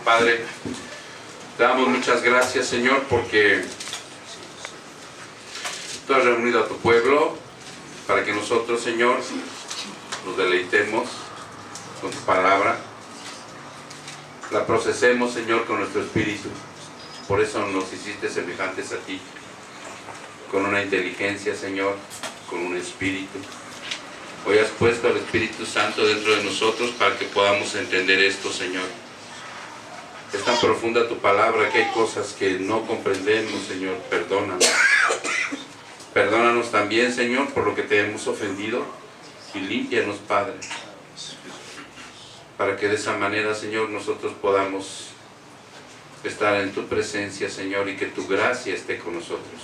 Padre, te damos muchas gracias, Señor, porque tú has reunido a tu pueblo para que nosotros, Señor, nos deleitemos con tu palabra, la procesemos, Señor, con nuestro espíritu. Por eso nos hiciste semejantes a ti, con una inteligencia, Señor, con un espíritu. Hoy has puesto al Espíritu Santo dentro de nosotros para que podamos entender esto, Señor. Es tan profunda tu palabra que hay cosas que no comprendemos, Señor. Perdónanos. Perdónanos también, Señor, por lo que te hemos ofendido. Y límpianos, Padre, para que de esa manera, Señor, nosotros podamos estar en tu presencia, Señor, y que tu gracia esté con nosotros.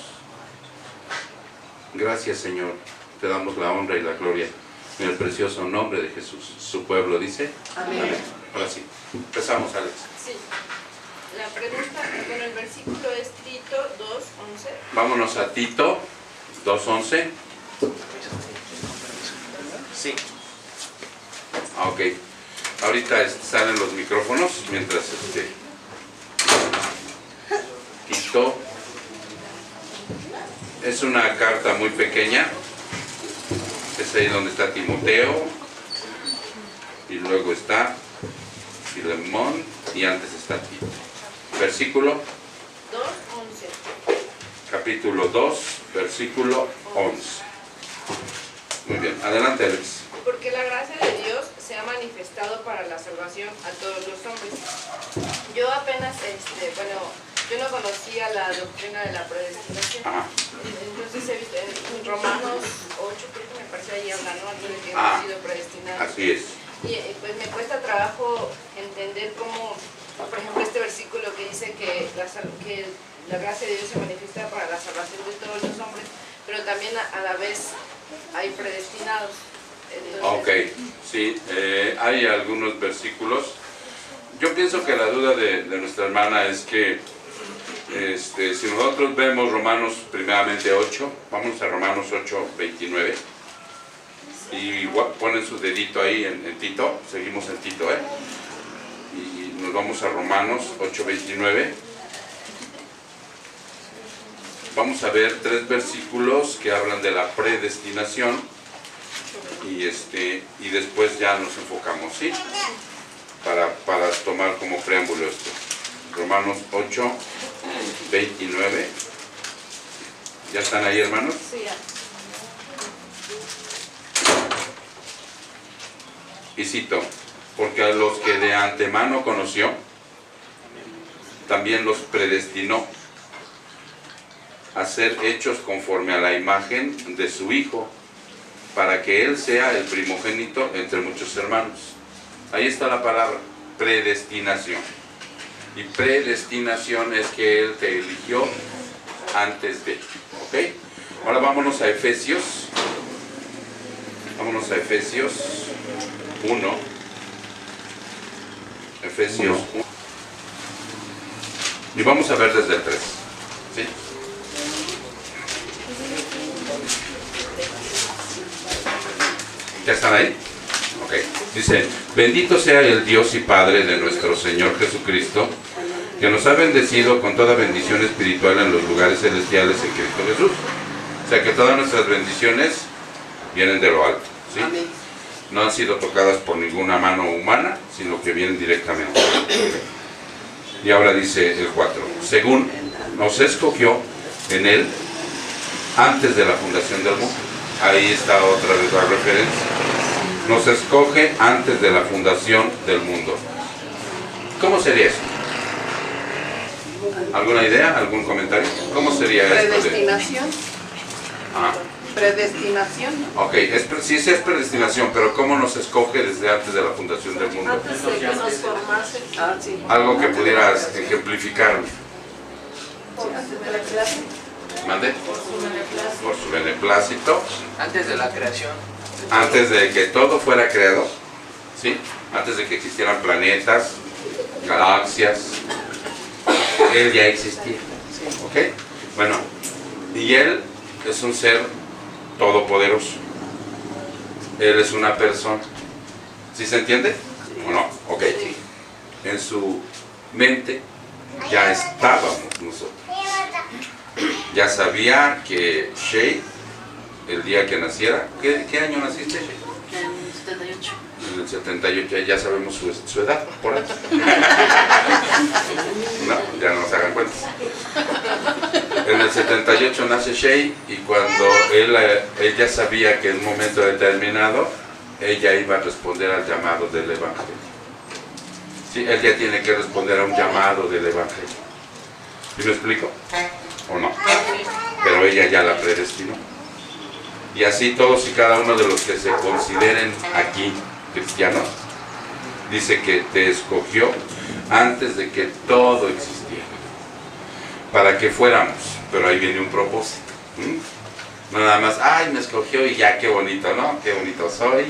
Gracias, Señor. Te damos la honra y la gloria en el precioso nombre de Jesús. Su pueblo dice Amén. Amén. Ahora sí, empezamos, Alex. Sí. La pregunta, bueno, el versículo es Tito 2:11. Vámonos a Tito 2:11. Sí. Ok. Ahorita salen los micrófonos mientras Tito. Es una carta muy pequeña. Es ahí donde está Timoteo. Y luego está Filemón. Y antes está Tito. Versículo 2:11. capítulo 2, versículo 11. Muy bien. Adelante, Alex. Porque la gracia de Dios se ha manifestado para la salvación a todos los hombres. Yo apenas, yo no conocía la doctrina de la predestinación. Ajá. Entonces he visto en Romanos 8, creo que me parece ahí habla, ¿no? De que Ah, hemos sido predestinados. Así es. Y pues me cuesta trabajo entender cómo, por ejemplo, este versículo que dice que la gracia de Dios se manifiesta para la salvación de todos los hombres, pero también a la vez hay predestinados. Entonces, Ok, sí, hay algunos versículos. Yo pienso que la duda de nuestra hermana es que si nosotros vemos Romanos primeramente 8, vamos a Romanos 8:29 y ponen su dedito ahí en Tito, seguimos en Tito, y nos vamos a Romanos 8:29. Vamos a ver 3 versículos que hablan de la predestinación y después ya nos enfocamos, ¿sí? Para tomar como preámbulo esto. Romanos 8:29. ¿Ya están ahí, hermanos? sí, Y cito, porque a los que de antemano conoció, también los predestinó a ser hechos conforme a la imagen de su Hijo, para que Él sea el primogénito entre muchos hermanos. Ahí está la palabra, predestinación. Y predestinación es que Él te eligió antes de. ¿Ok? Ahora vámonos a Efesios. Vámonos a Efesios 1. Efesios 1. Y vamos a ver desde el 3. ¿Sí? ¿Ya están ahí? Ok. Dice, bendito sea el Dios y Padre de nuestro Señor Jesucristo, que nos ha bendecido con toda bendición espiritual en los lugares celestiales en Cristo Jesús. O sea que todas nuestras bendiciones vienen de lo alto, ¿sí? No han sido tocadas por ninguna mano humana, sino que vienen directamente. Y ahora dice el 4, según nos escogió en Él antes de la fundación del mundo. Ahí está otra vez la referencia. Nos escoge antes de la fundación del mundo. ¿Cómo sería eso? ¿Alguna idea? ¿Algún comentario? ¿Cómo sería esto? Predestinación. Ah, Predestinación. ok, sí es predestinación, pero ¿cómo nos escoge desde antes de la fundación del mundo? Antes de que nos formase. Ah, sí. Algo que pudieras ejemplificar. Antes de la clase. ¿Mande? Por su beneplácito. Por su beneplácito. Antes de la creación. Antes de que todo fuera creado, ¿sí? Antes de que existieran planetas, galaxias, Él ya existía, ¿ok? Bueno, y Él es un ser todopoderoso. Él es una persona. ¿Sí se entiende? ¿O no? Ok. En su mente ya estábamos nosotros. Ya sabía que Shay, el día que naciera, ¿qué año naciste, Shay? En 78. En el 78, ya sabemos su edad, por ahí. No, ya no se hagan cuentas. En el 78 nace Shay y cuando ella sabía que en un momento determinado ella iba a responder al llamado del Evangelio. Sí, él ya tiene que responder a un llamado del Evangelio. ¿Sí me explico? ¿O no? Pero ella ya la predestinó. Y así todos y cada uno de los que se consideren aquí cristianos, dice que te escogió antes de que todo existiera, para que fuéramos, pero ahí viene un propósito. No nada más, ay, me escogió y ya, qué bonito, ¿no? Qué bonito soy.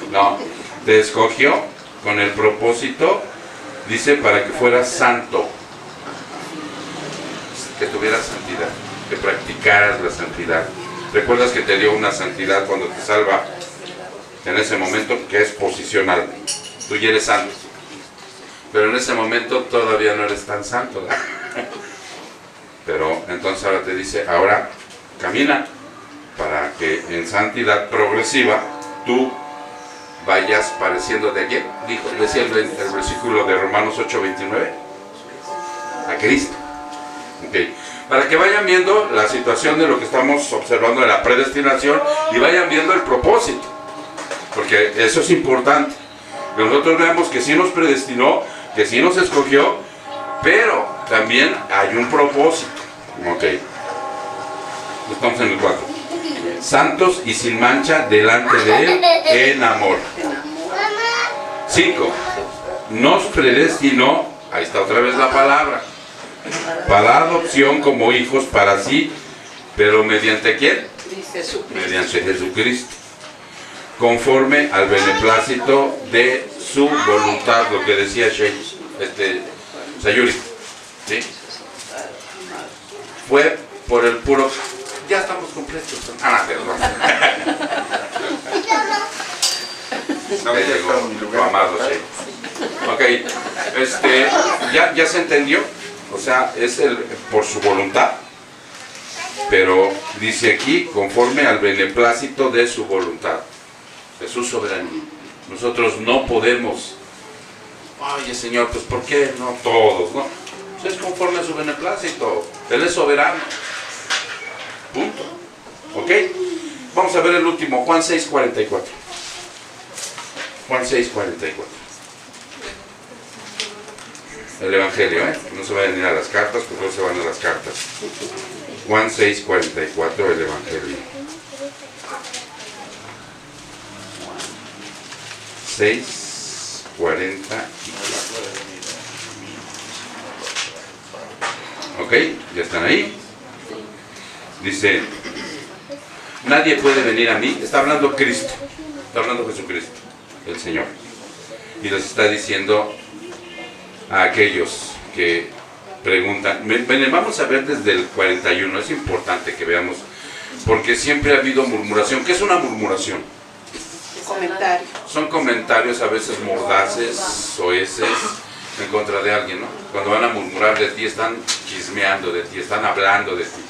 No, te escogió con el propósito, dice, para que fueras santo, que tuvieras santidad, que practicaras la santidad. ¿Recuerdas que te dio una santidad cuando te salva? En ese momento, que es posicional. Tú ya eres santo. Pero en ese momento todavía no eres tan santo, ¿verdad? Pero entonces ahora te dice, ahora camina para que en santidad progresiva tú vayas pareciendo de ayer. Decía el versículo de Romanos 8:29. A Cristo. Okay. Para que vayan viendo la situación de lo que estamos observando de la predestinación y vayan viendo el propósito. Porque eso es importante. Nosotros vemos que sí nos predestinó, que sí nos escogió, pero también hay un propósito. Ok. Estamos en el 4. Santos y sin mancha delante de Él en amor. 5. Nos predestinó, ahí está otra vez la palabra, para la adopción como hijos para sí, pero ¿mediante quién? Mediante Jesucristo, conforme al beneplácito de su voluntad, lo que decía Sayuri, ¿sí? Fue por el puro, ya estamos completos. Perdón. No, llegó tu amado Shay. Ok, ya se entendió. O sea, es por su voluntad, pero dice aquí, conforme al beneplácito de su voluntad, de su soberanía. Nosotros no podemos, oye Señor, pues ¿por qué no todos? No, pues es conforme a su beneplácito, Él es soberano. Punto. ¿Ok? Vamos a ver el último, Juan 6:44. Juan 6:44. El Evangelio, no se vayan a ir a las cartas, porque no se van a las cartas. Juan 6:44, el Evangelio. 6:44. Ok, ya están ahí. Dice, nadie puede venir a mí. Está hablando Cristo, está hablando Jesucristo, el Señor. Y les está diciendo a aquellos que preguntan. Vamos a ver desde el 41, es importante que veamos, porque siempre ha habido murmuración. ¿Qué es una murmuración? Comentario. Son comentarios a veces mordaces, soeces, en contra de alguien, ¿no? Cuando van a murmurar de ti, están chismeando de ti, están hablando de ti,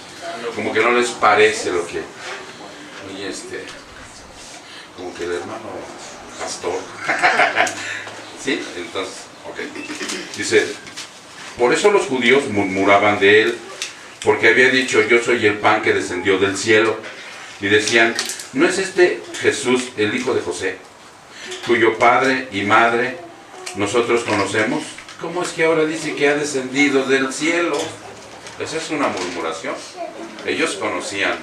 como que no les parece lo que, y como que el hermano pastor, ¿sí? Entonces, ok. Dice, por eso los judíos murmuraban de él, porque había dicho, yo soy el pan que descendió del cielo. Y decían, ¿no es este Jesús el hijo de José, cuyo padre y madre nosotros conocemos? ¿Cómo es que ahora dice que ha descendido del cielo? Esa es una murmuración. Ellos conocían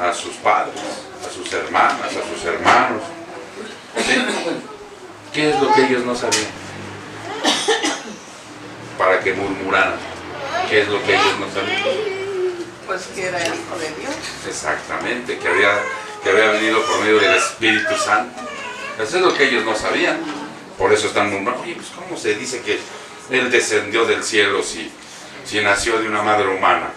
a sus padres, a sus hermanas, a sus hermanos. ¿Sí? ¿Qué es lo que ellos no sabían? Para que murmuraran. ¿Qué es lo que ellos no sabían? Pues que era el hijo de Dios. Exactamente, que había venido por medio del Espíritu Santo. Eso es lo que ellos no sabían. Por eso están murmurando, oye, pues ¿cómo se dice que Él descendió del cielo si nació de una madre humana?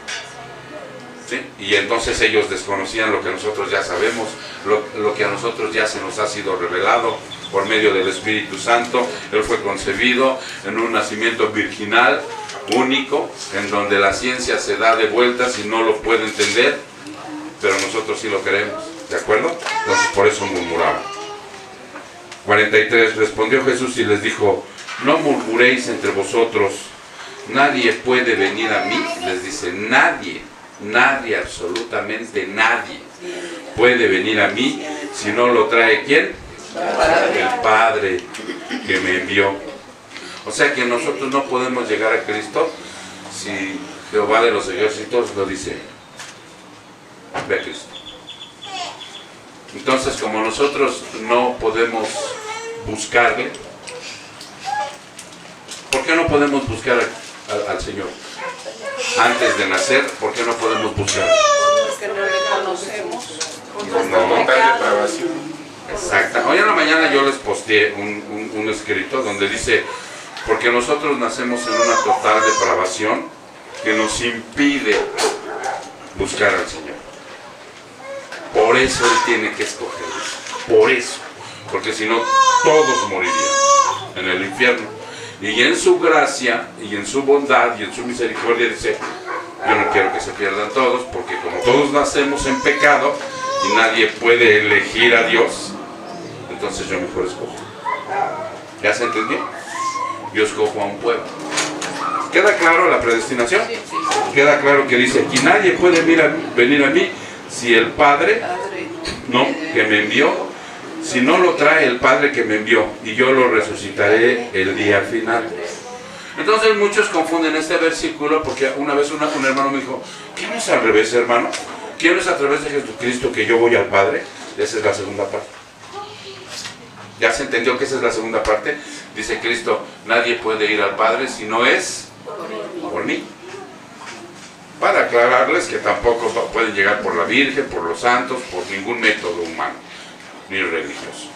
¿Sí? Y entonces ellos desconocían lo que nosotros ya sabemos, lo que a nosotros ya se nos ha sido revelado, por medio del Espíritu Santo. Él fue concebido en un nacimiento virginal, único, en donde la ciencia se da de vueltas y no lo puede entender, pero nosotros sí lo queremos, ¿de acuerdo? Entonces por eso murmuraban. 43, respondió Jesús y les dijo, no murmuréis entre vosotros, nadie puede venir a mí, les dice, nadie, absolutamente nadie puede venir a mí si no lo trae ¿quién? El Padre que me envió. O sea que nosotros no podemos llegar a Cristo si Jehová de los ejércitos lo dice, ve a Cristo. Entonces, como nosotros no podemos buscarle, ¿por qué no podemos buscar al Señor? Antes de nacer, ¿por qué no podemos buscar? Porque no le conocemos. Exacto. Hoy en la mañana yo les posteé un escrito donde dice, porque nosotros nacemos en una total depravación que nos impide buscar al Señor. Por eso Él tiene que escoger. Por eso. Porque si no, todos morirían en el infierno. Y en su gracia, y en su bondad, y en su misericordia dice, yo no quiero que se pierdan todos, porque como todos nacemos en pecado, y nadie puede elegir a Dios, entonces yo mejor escojo. ¿Ya se entendió? Yo escojo a un pueblo. ¿Queda claro la predestinación? Queda claro que dice aquí, nadie puede venir a mí si el Padre, no, que me envió, si no lo trae el Padre que me envió, y yo lo resucitaré el día final. Entonces muchos confunden este versículo, porque una vez un hermano me dijo, ¿qué no es al revés, hermano? ¿Qué no es a través de Jesucristo que yo voy al Padre? Esa es la segunda parte. ¿Ya se entendió que esa es la segunda parte? Dice Cristo, nadie puede ir al Padre si no es por mí. Para aclararles que tampoco pueden llegar por la Virgen, por los santos, por ningún método humano, ni religioso.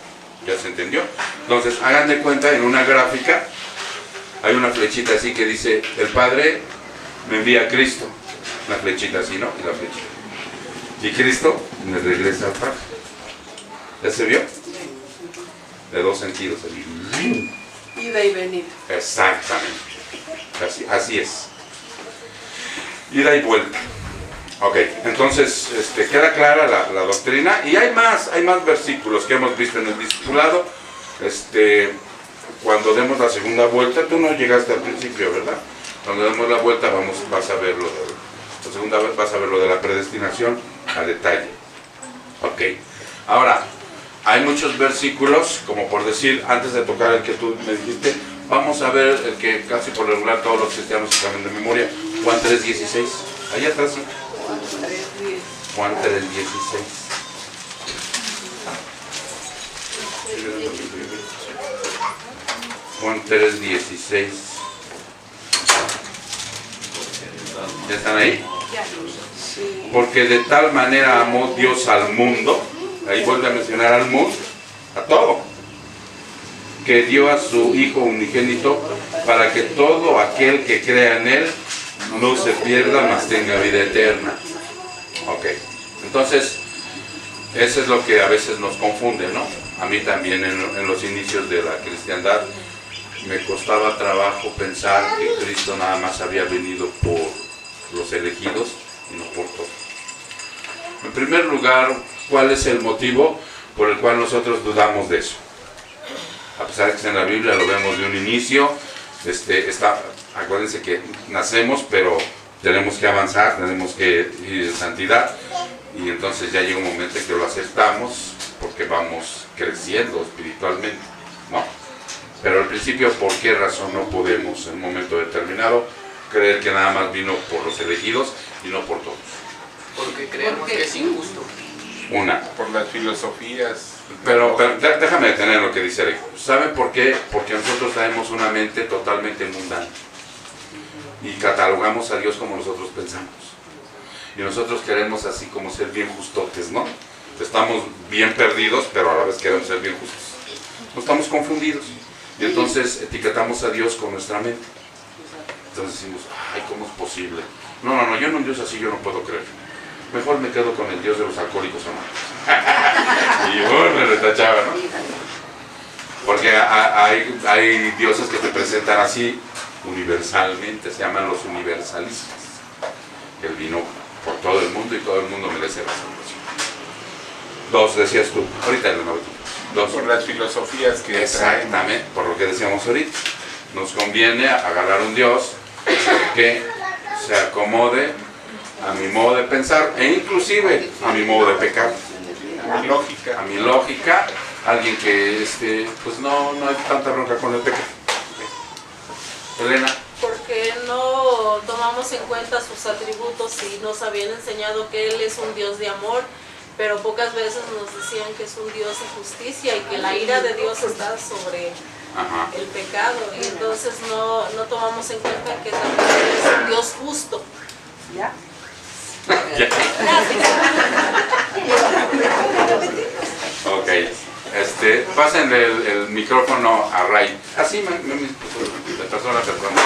¿Ya se entendió? Entonces, hagan de cuenta, en una gráfica, hay una flechita así que dice, el Padre me envía a Cristo. Una flechita así, ¿no? Y la flechita. Y Cristo me regresa al Padre. ¿Ya se vio? De dos sentidos. Ida y venida. Exactamente. Así es. Ida y vuelta. Ok, entonces queda clara la doctrina. Y hay más versículos que hemos visto en el discipulado. Cuando demos la segunda vuelta, tú no llegaste al principio, ¿verdad? Cuando demos la vuelta vas a ver la segunda vez vas a ver lo de la predestinación a detalle. Ok. Ahora, hay muchos versículos, como por decir, antes de tocar el que tú me dijiste, vamos a ver el que casi por regular todos los cristianos saben de memoria, Juan 3:16. Allá atrás, sí. Juan 3:16. Juan 3:16. ¿Ya están ahí? Porque de tal manera amó Dios al mundo, ahí vuelve a mencionar al mundo, a todo, que dio a su Hijo unigénito para que todo aquel que crea en Él no se pierda, mas tenga vida eterna. Ok, entonces, eso es lo que a veces nos confunde, ¿no? A mí también en los inicios de la cristiandad me costaba trabajo pensar que Cristo nada más había venido por los elegidos y no por todos. En primer lugar, ¿cuál es el motivo por el cual nosotros dudamos de eso? A pesar de que está en la Biblia, lo vemos de un inicio, acuérdense que nacemos, pero tenemos que avanzar, tenemos que ir en santidad, y entonces ya llega un momento en que lo aceptamos, porque vamos creciendo espiritualmente, ¿no? Pero al principio, ¿por qué razón no podemos en un momento determinado creer que nada más vino por los elegidos y no por todos? Porque creemos que es injusto. Una. Por las filosofías. Pero déjame detener lo que dice Eric. ¿Saben por qué? Porque nosotros tenemos una mente totalmente mundana. Y catalogamos a Dios como nosotros pensamos. Y nosotros queremos así como ser bien justotes, ¿no? Estamos bien perdidos, pero a la vez queremos ser bien justos. No estamos confundidos. Y entonces etiquetamos a Dios con nuestra mente. Entonces decimos, ay, ¿cómo es posible? No, yo en un Dios así yo no puedo creer. Mejor me quedo con el Dios de los alcohólicos anónimos. Y me retachaba, ¿no? Porque hay dioses que te presentan así universalmente, se llaman los universalistas. Él vino por todo el mundo y todo el mundo merece la salvación. Dos, decías tú, ahorita el nuevo. Dos. Por las filosofías que Exactamente, por lo que decíamos ahorita. Nos conviene agarrar un Dios que se acomode a mi modo de pensar e inclusive a mi modo de pecar. traen lógica. A mi lógica, alguien que pues no hay tanta bronca con el pecado. Elena. Porque no tomamos en cuenta sus atributos y nos habían enseñado que Él es un Dios de amor, pero pocas veces nos decían que es un Dios de justicia y que la ira de Dios está sobre el pecado, y entonces no tomamos en cuenta que también es un Dios justo. ¿Ya? Ok, pasen el micrófono a Ray. Así me pasó la persona.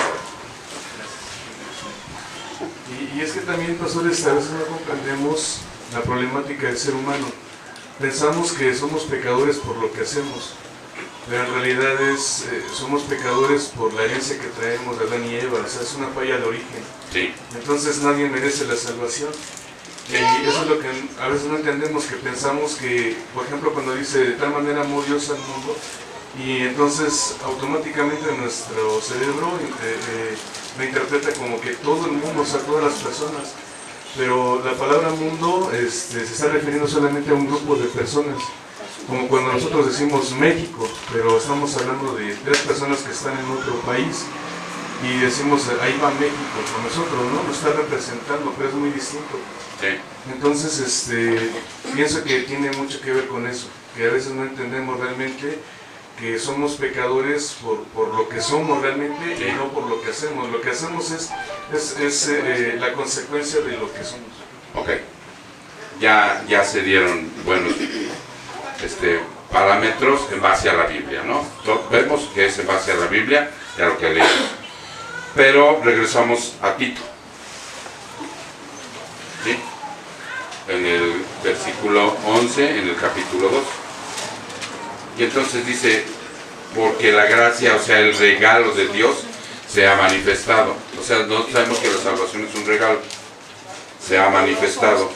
Y es que también, pastores, a veces no comprendemos la problemática del ser humano. Pensamos que somos pecadores por lo que hacemos, pero en realidad somos pecadores por la herencia que traemos de Adán y Eva. O sea, es una falla de origen. Sí. Entonces nadie merece la salvación. Y eso es lo que a veces no entendemos, que pensamos que, por ejemplo, cuando dice de tal manera amó Dios al mundo, y entonces automáticamente nuestro cerebro lo interpreta como que todo el mundo, o sea, todas las personas. Pero la palabra mundo se está refiriendo solamente a un grupo de personas, como cuando nosotros decimos México, pero estamos hablando de 3 personas que están en otro país y decimos ahí va México con nosotros, ¿no? Nos está representando, pero es muy distinto. Sí. Entonces pienso que tiene mucho que ver con eso, que a veces no entendemos realmente que somos pecadores por lo que somos realmente, sí, y no por lo que hacemos. Lo que hacemos es la consecuencia de lo que somos. Ok, ya se dieron buenos parámetros en base a la Biblia, ¿no? Vemos que es en base a la Biblia y a lo que leemos. Pero regresamos a Tito, ¿sí? En el versículo 11, en el capítulo 2. Y entonces dice, porque la gracia, o sea, el regalo de Dios se ha manifestado. O sea, no sabemos que la salvación es un regalo. Se ha manifestado,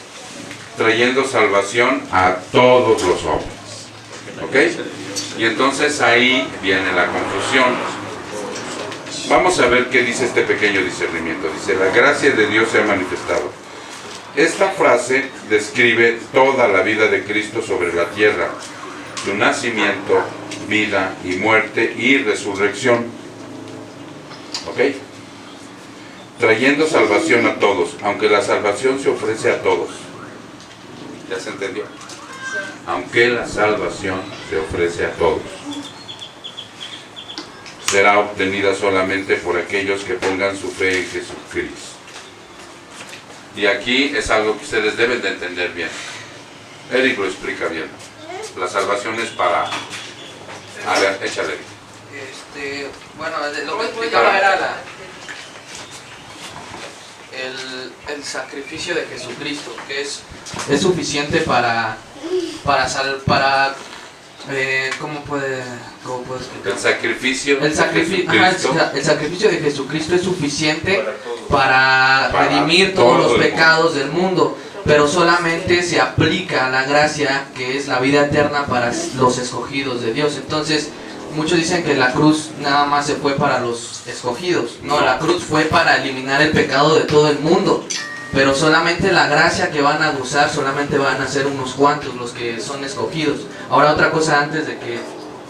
trayendo salvación a todos los hombres. ¿Ok? Y entonces ahí viene la confusión. Vamos a ver qué dice este pequeño discernimiento. Dice, la gracia de Dios se ha manifestado. Esta frase describe toda la vida de Cristo sobre la tierra, su nacimiento, vida y muerte y resurrección. ¿Ok? Trayendo salvación a todos, aunque la salvación se ofrece a todos. ¿Ya se entendió? Aunque la salvación se ofrece a todos, será obtenida solamente por aquellos que pongan su fe en Jesucristo. Y aquí es algo que ustedes deben de entender bien. Eric lo explica bien. La salvación es para... A ver, échale. Bueno, lo que explicaba era el sacrificio de Jesucristo, que es suficiente para ¿cómo puedo explicar? El sacrificio El sacrificio de Jesucristo es suficiente para redimir todos los pecados del mundo, pero solamente se aplica la gracia, que es la vida eterna, para los escogidos de Dios. Entonces, muchos dicen que la cruz nada más se fue para los escogidos. No, la cruz fue para eliminar el pecado de todo el mundo. Pero solamente la gracia que van a gozar, solamente van a ser unos cuantos los que son escogidos. Ahora, otra cosa antes de que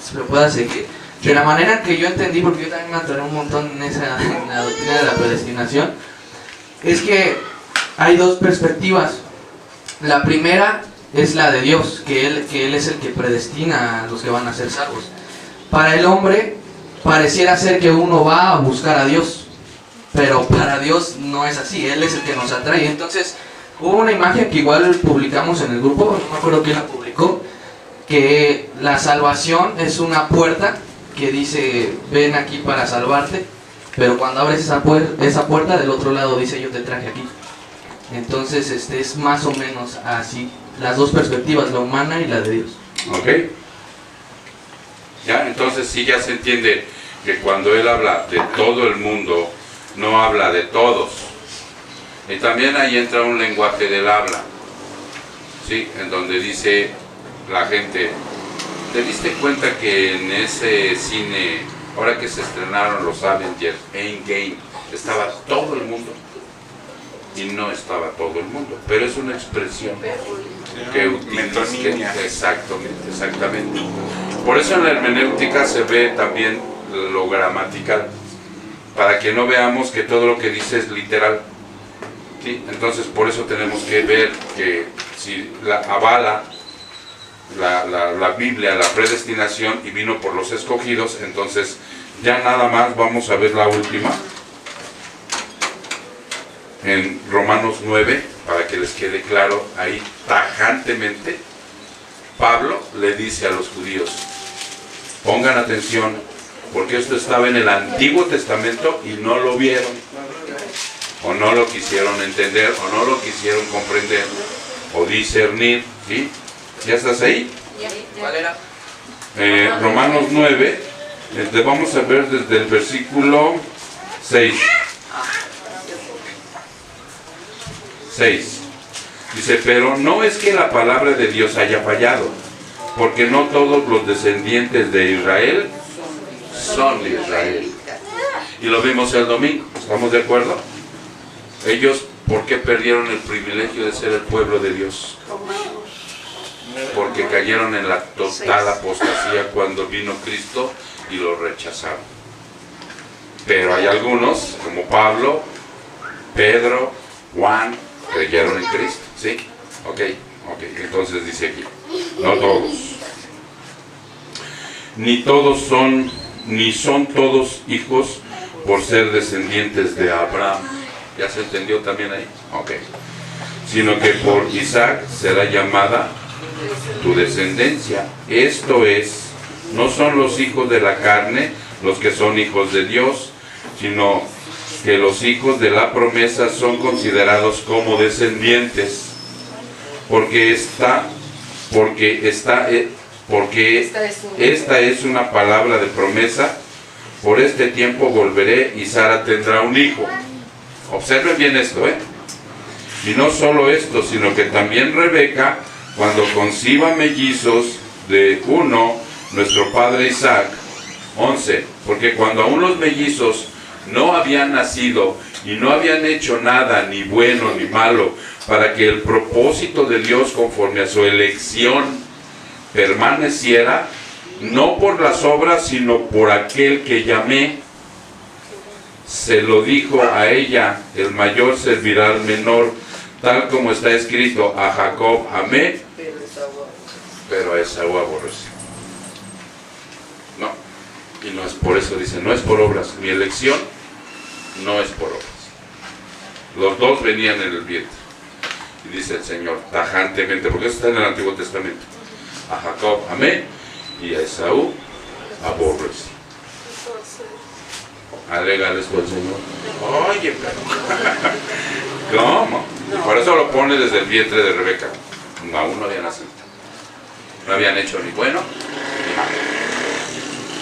se lo pueda seguir. De la manera que yo entendí, porque yo también me atoré un montón en la doctrina de la predestinación, es que hay 2 perspectivas. La primera es la de Dios, que Él es el que predestina a los que van a ser salvos. Para el hombre, pareciera ser que uno va a buscar a Dios, pero para Dios no es así, Él es el que nos atrae. Entonces, hubo una imagen que igual publicamos en el grupo, no me acuerdo quién la publicó, que la salvación es una puerta que dice, ven aquí para salvarte, pero cuando abres esa puerta, del otro lado dice, yo te traje aquí. Entonces, es más o menos así, las 2 perspectivas, la humana y la de Dios. Ok. ¿Ya? Entonces sí ya se entiende que cuando él habla de todo el mundo, no habla de todos. Y también ahí entra un lenguaje del habla, ¿sí? En donde dice la gente, ¿te diste cuenta que en ese cine, ahora que se estrenaron los Avengers, Endgame, estaba todo el mundo? Y no estaba todo el mundo, pero es una expresión que utiliza. Exactamente. Por eso en la hermenéutica se ve también lo gramatical, para que no veamos que todo lo que dice es literal. ¿Sí? Entonces por eso tenemos que ver que si avala la Biblia, la predestinación, y vino por los escogidos, entonces ya nada más vamos a ver la última. En Romanos 9, para que les quede claro, ahí tajantemente, Pablo le dice a los judíos, pongan atención, porque esto estaba en el Antiguo Testamento y no lo vieron, o no lo quisieron entender, o no lo quisieron comprender, o discernir, ¿sí? ¿Ya estás ahí? ¿Cuál era? Romanos 9, vamos a ver desde el versículo 6. 6. Dice, pero no es que la palabra de Dios haya fallado, porque no todos los descendientes de Israel son de Israel. Y lo vimos el domingo, ¿estamos de acuerdo? Ellos, ¿por qué perdieron el privilegio de ser el pueblo de Dios? Porque cayeron en la total apostasía cuando vino Cristo y lo rechazaron. Pero hay algunos, como Pablo, Pedro, Juan, creyeron en Cristo, ¿sí? Ok, entonces dice aquí, no todos. Ni son todos hijos por ser descendientes de Abraham. ¿Ya se entendió también ahí? Ok. Sino que por Isaac será llamada tu descendencia. Esto es, no son los hijos de la carne los que son hijos de Dios, sino que los hijos de la promesa son considerados como descendientes, porque esta es una palabra de promesa. Por este tiempo volveré y Sara tendrá un hijo. Observen bien esto, Y no solo esto, sino que también Rebeca, cuando conciba mellizos de uno, nuestro padre Isaac. 11. Porque cuando aún los mellizos no habían nacido y no habían hecho nada, ni bueno ni malo, para que el propósito de Dios conforme a su elección permaneciera, no por las obras, sino por aquel que llamé, se lo dijo a ella, el mayor servirá al menor, tal como está escrito, a Jacob amé, pero a Esaú aborrecí. No, y no es por eso, dice, no es por obras, mi elección no es por obras. Los dos venían en el vientre. Y dice el Señor tajantemente, porque eso está en el Antiguo Testamento, a Jacob amé y a Esaú aborrecí. Alégale esto al Señor. Oye, pero ¿cómo? Y por eso lo pone desde el vientre de Rebeca. Aún no había nacido. No habían hecho ni bueno ni malo.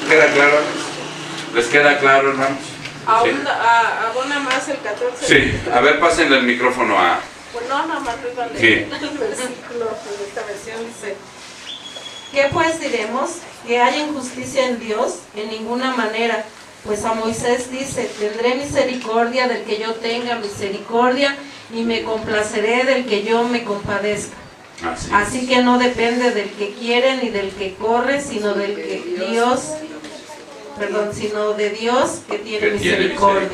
¿Queda claro? ¿Les queda claro, hermanos? Abona más el 14. Sí, a ver, pásenle el micrófono a... Pues no, nada más arriba Sí. el versículo de esta versión dice: ¿Qué pues diremos? ¿Que haya injusticia en Dios? En ninguna manera. Pues a Moisés dice, tendré misericordia del que yo tenga misericordia y me complaceré del que yo me compadezca. Así que no depende del que quiere ni del que corre, sino del que sino de Dios que tiene misericordia.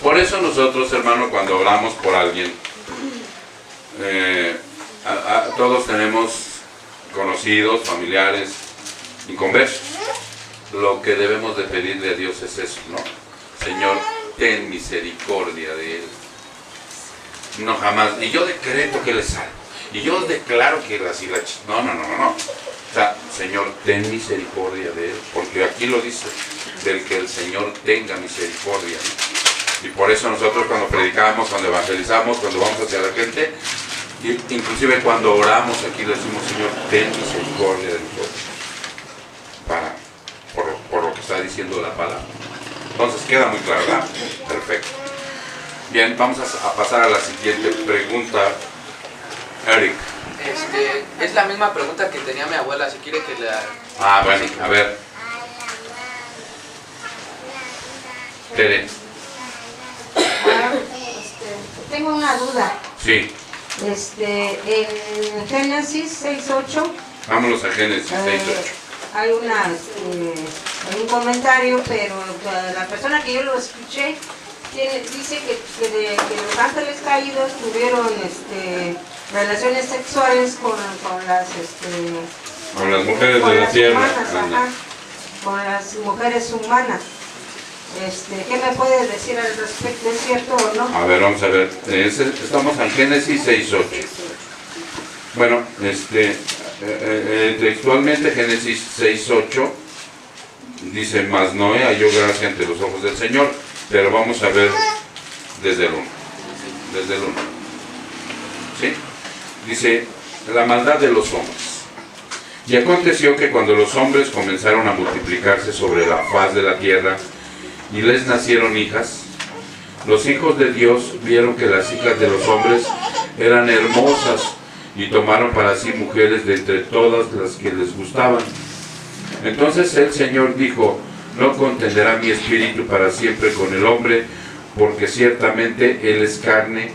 Por eso nosotros, hermano, cuando oramos por alguien, todos tenemos conocidos, familiares, inconversos. Lo que debemos de pedirle a Dios es eso, ¿no? Señor, ten misericordia de él. No, jamás. Y yo decreto que le salvo. Y yo declaro que no. O sea, Señor, ten misericordia de él. Porque aquí lo dice, del que el Señor tenga misericordia, ¿no? Y por eso nosotros cuando predicamos, cuando evangelizamos, cuando vamos hacia la gente, inclusive cuando oramos aquí le decimos, Señor, ten misericordia de nosotros. diciendo la palabra. Entonces queda muy claro, ¿verdad? Perfecto. Bien, vamos a pasar a la siguiente pregunta. Eric. Es la misma pregunta que tenía mi abuela, si quiere que la... Ah, bueno, a ver. Tere. Tengo una duda. Sí. En Génesis 6.8 Vámonos a Génesis 6.8. hay un comentario, pero la persona que yo lo escuché dice que los ángeles caídos tuvieron relaciones sexuales con Con las mujeres de la tierra. humanas, ajá, con las mujeres humanas. ¿Qué me puedes decir al respecto? ¿Es cierto o no? A ver, vamos a ver. Estamos en Génesis 6.8. Bueno, textualmente Génesis 6.8 dice, mas Noé halló gracia ante los ojos del Señor. Pero vamos a ver desde el 1. Desde el 1. ¿Sí? Dice, la maldad de los hombres. Y aconteció que cuando los hombres comenzaron a multiplicarse sobre la faz de la tierra, y les nacieron hijas, los hijos de Dios vieron que las hijas de los hombres eran hermosas, y tomaron para sí mujeres de entre todas las que les gustaban. Entonces el Señor dijo, no contenderá mi espíritu para siempre con el hombre, porque ciertamente él es carne.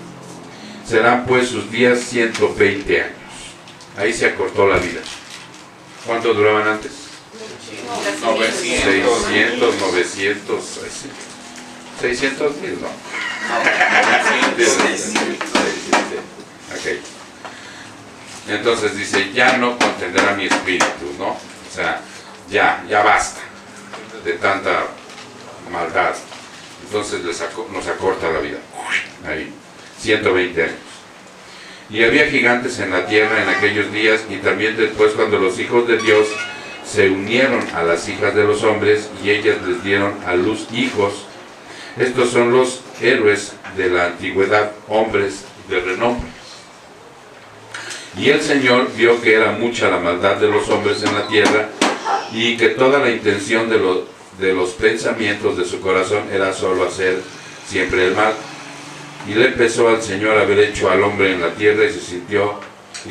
Serán pues sus días 120 años. Ahí se acortó la vida. ¿Cuánto duraban antes? 600, 900, 600,000, no. Okay. Entonces dice, ya no contendrá mi espíritu, ¿no? O sea, ya basta de tanta maldad. Entonces nos acorta la vida. Ahí, 120 años. Y había gigantes en la tierra en aquellos días, y también después cuando los hijos de Dios se unieron a las hijas de los hombres, y ellas les dieron a luz hijos. Estos son los héroes de la antigüedad, hombres de renombre. Y el Señor vio que era mucha la maldad de los hombres en la tierra, y que toda la intención de los pensamientos de su corazón era solo hacer siempre el mal. Y le pesó al Señor haber hecho al hombre en la tierra, y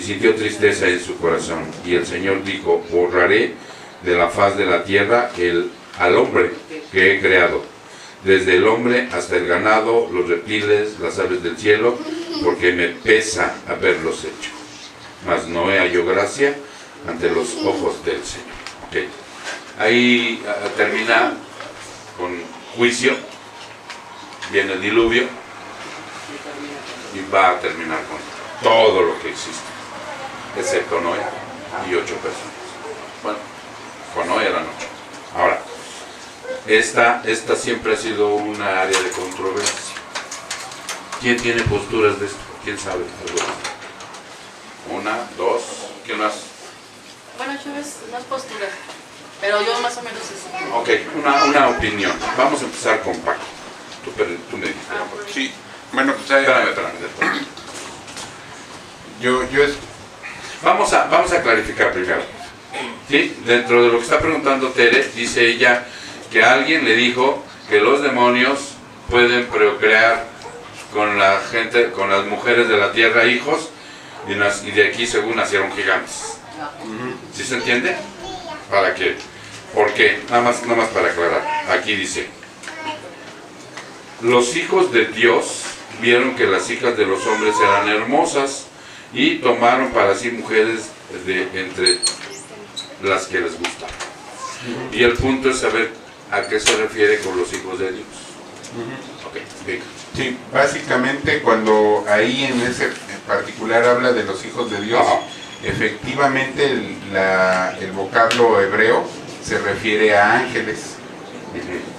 sintió tristeza en su corazón. Y el Señor dijo, borraré de la faz de la tierra al hombre que he creado, desde el hombre hasta el ganado, los reptiles, las aves del cielo, porque me pesa haberlos hecho. Mas Noé halló gracia ante los ojos del Señor. Okay. Ahí termina con juicio, viene el diluvio, y va a terminar con todo lo que existe, excepto Noé y 8 personas. Bueno, con Noé eran 8. Ahora, esta siempre ha sido una área de controversia. ¿Quién tiene posturas de esto? ¿Quién sabe algo de esto? 1, 2, ¿quién más? Bueno, yo no es postura, pero yo más o menos es. Ok, una opinión. Vamos a empezar con Paco. Tú me dices. Sí, bueno, pues Espérame. Vamos a clarificar primero. ¿Sí? Dentro de lo que está preguntando Tere, dice ella que alguien le dijo que los demonios pueden procrear con la gente, con las mujeres de la tierra hijos, y de aquí según nacieron gigantes. ¿Sí se entiende? ¿Para qué? ¿Por qué? Nada más para aclarar. Aquí dice, los hijos de Dios vieron que las hijas de los hombres eran hermosas, y tomaron para sí mujeres de entre las que les gustaban. Y el punto es saber a qué se refiere con los hijos de Dios. Okay, venga. Sí, básicamente cuando ahí en ese en particular habla de los hijos de Dios, efectivamente el vocablo hebreo se refiere a ángeles.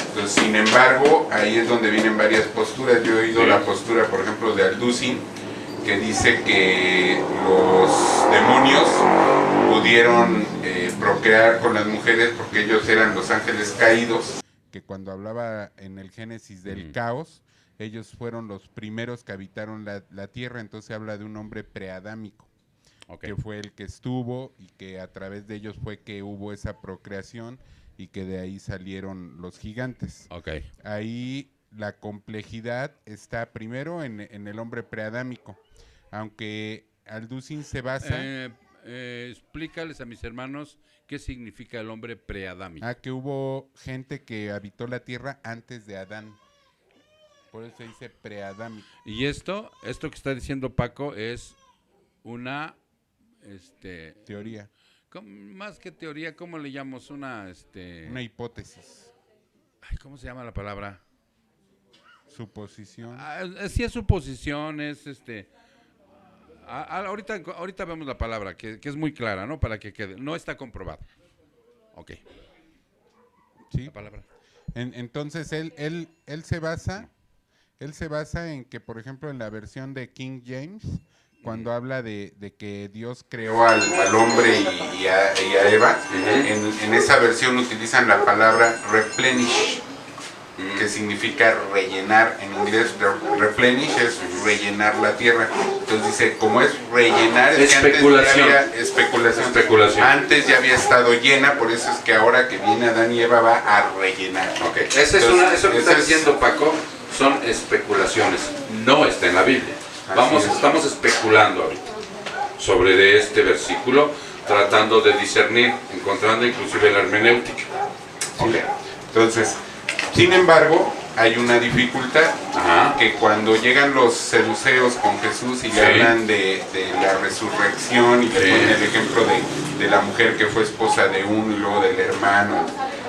Entonces, sin embargo, ahí es donde vienen varias posturas. Yo he oído la postura, por ejemplo, de Alducin, que dice que los demonios pudieron procrear con las mujeres porque ellos eran los ángeles caídos. Que cuando hablaba en el Génesis del caos, ellos fueron los primeros que habitaron la tierra, entonces habla de un hombre preadámico, que fue el que estuvo y que a través de ellos fue que hubo esa procreación, y que de ahí salieron los gigantes. Okay. Ahí la complejidad está primero en el hombre preadámico, aunque Alducin se basa... explícales a mis hermanos qué significa el hombre preadámico. Que hubo gente que habitó la tierra antes de Adán. Por eso se dice preadámico. Y esto que está diciendo Paco es una teoría. Más que teoría, ¿cómo le llamamos? Una hipótesis. Ay, ¿cómo se llama la palabra? Suposición. Sí, es suposición, es ahorita vemos la palabra, que es muy clara, ¿no? Para que quede. No está comprobado. Ok. Sí. La palabra. Entonces él se basa en que, por ejemplo, en la versión de King James, cuando habla de que Dios creó al hombre y a Eva, en esa versión utilizan la palabra replenish, que significa rellenar. En inglés replenish es rellenar la tierra. Entonces dice, como es rellenar, es especulación. Que antes ya había especulación. Antes ya había estado llena, por eso es que ahora que viene Adán y Eva va a rellenar. Okay. Eso que está diciendo Paco son especulaciones, no está en la Biblia. Estamos especulando ahorita sobre de este versículo, tratando de discernir, encontrando inclusive la hermenéutica. Okay. Entonces, sin embargo, hay una dificultad, que cuando llegan los seduceos con Jesús y le hablan de la resurrección y le ponen el ejemplo de la mujer que fue esposa de uno y luego del hermano,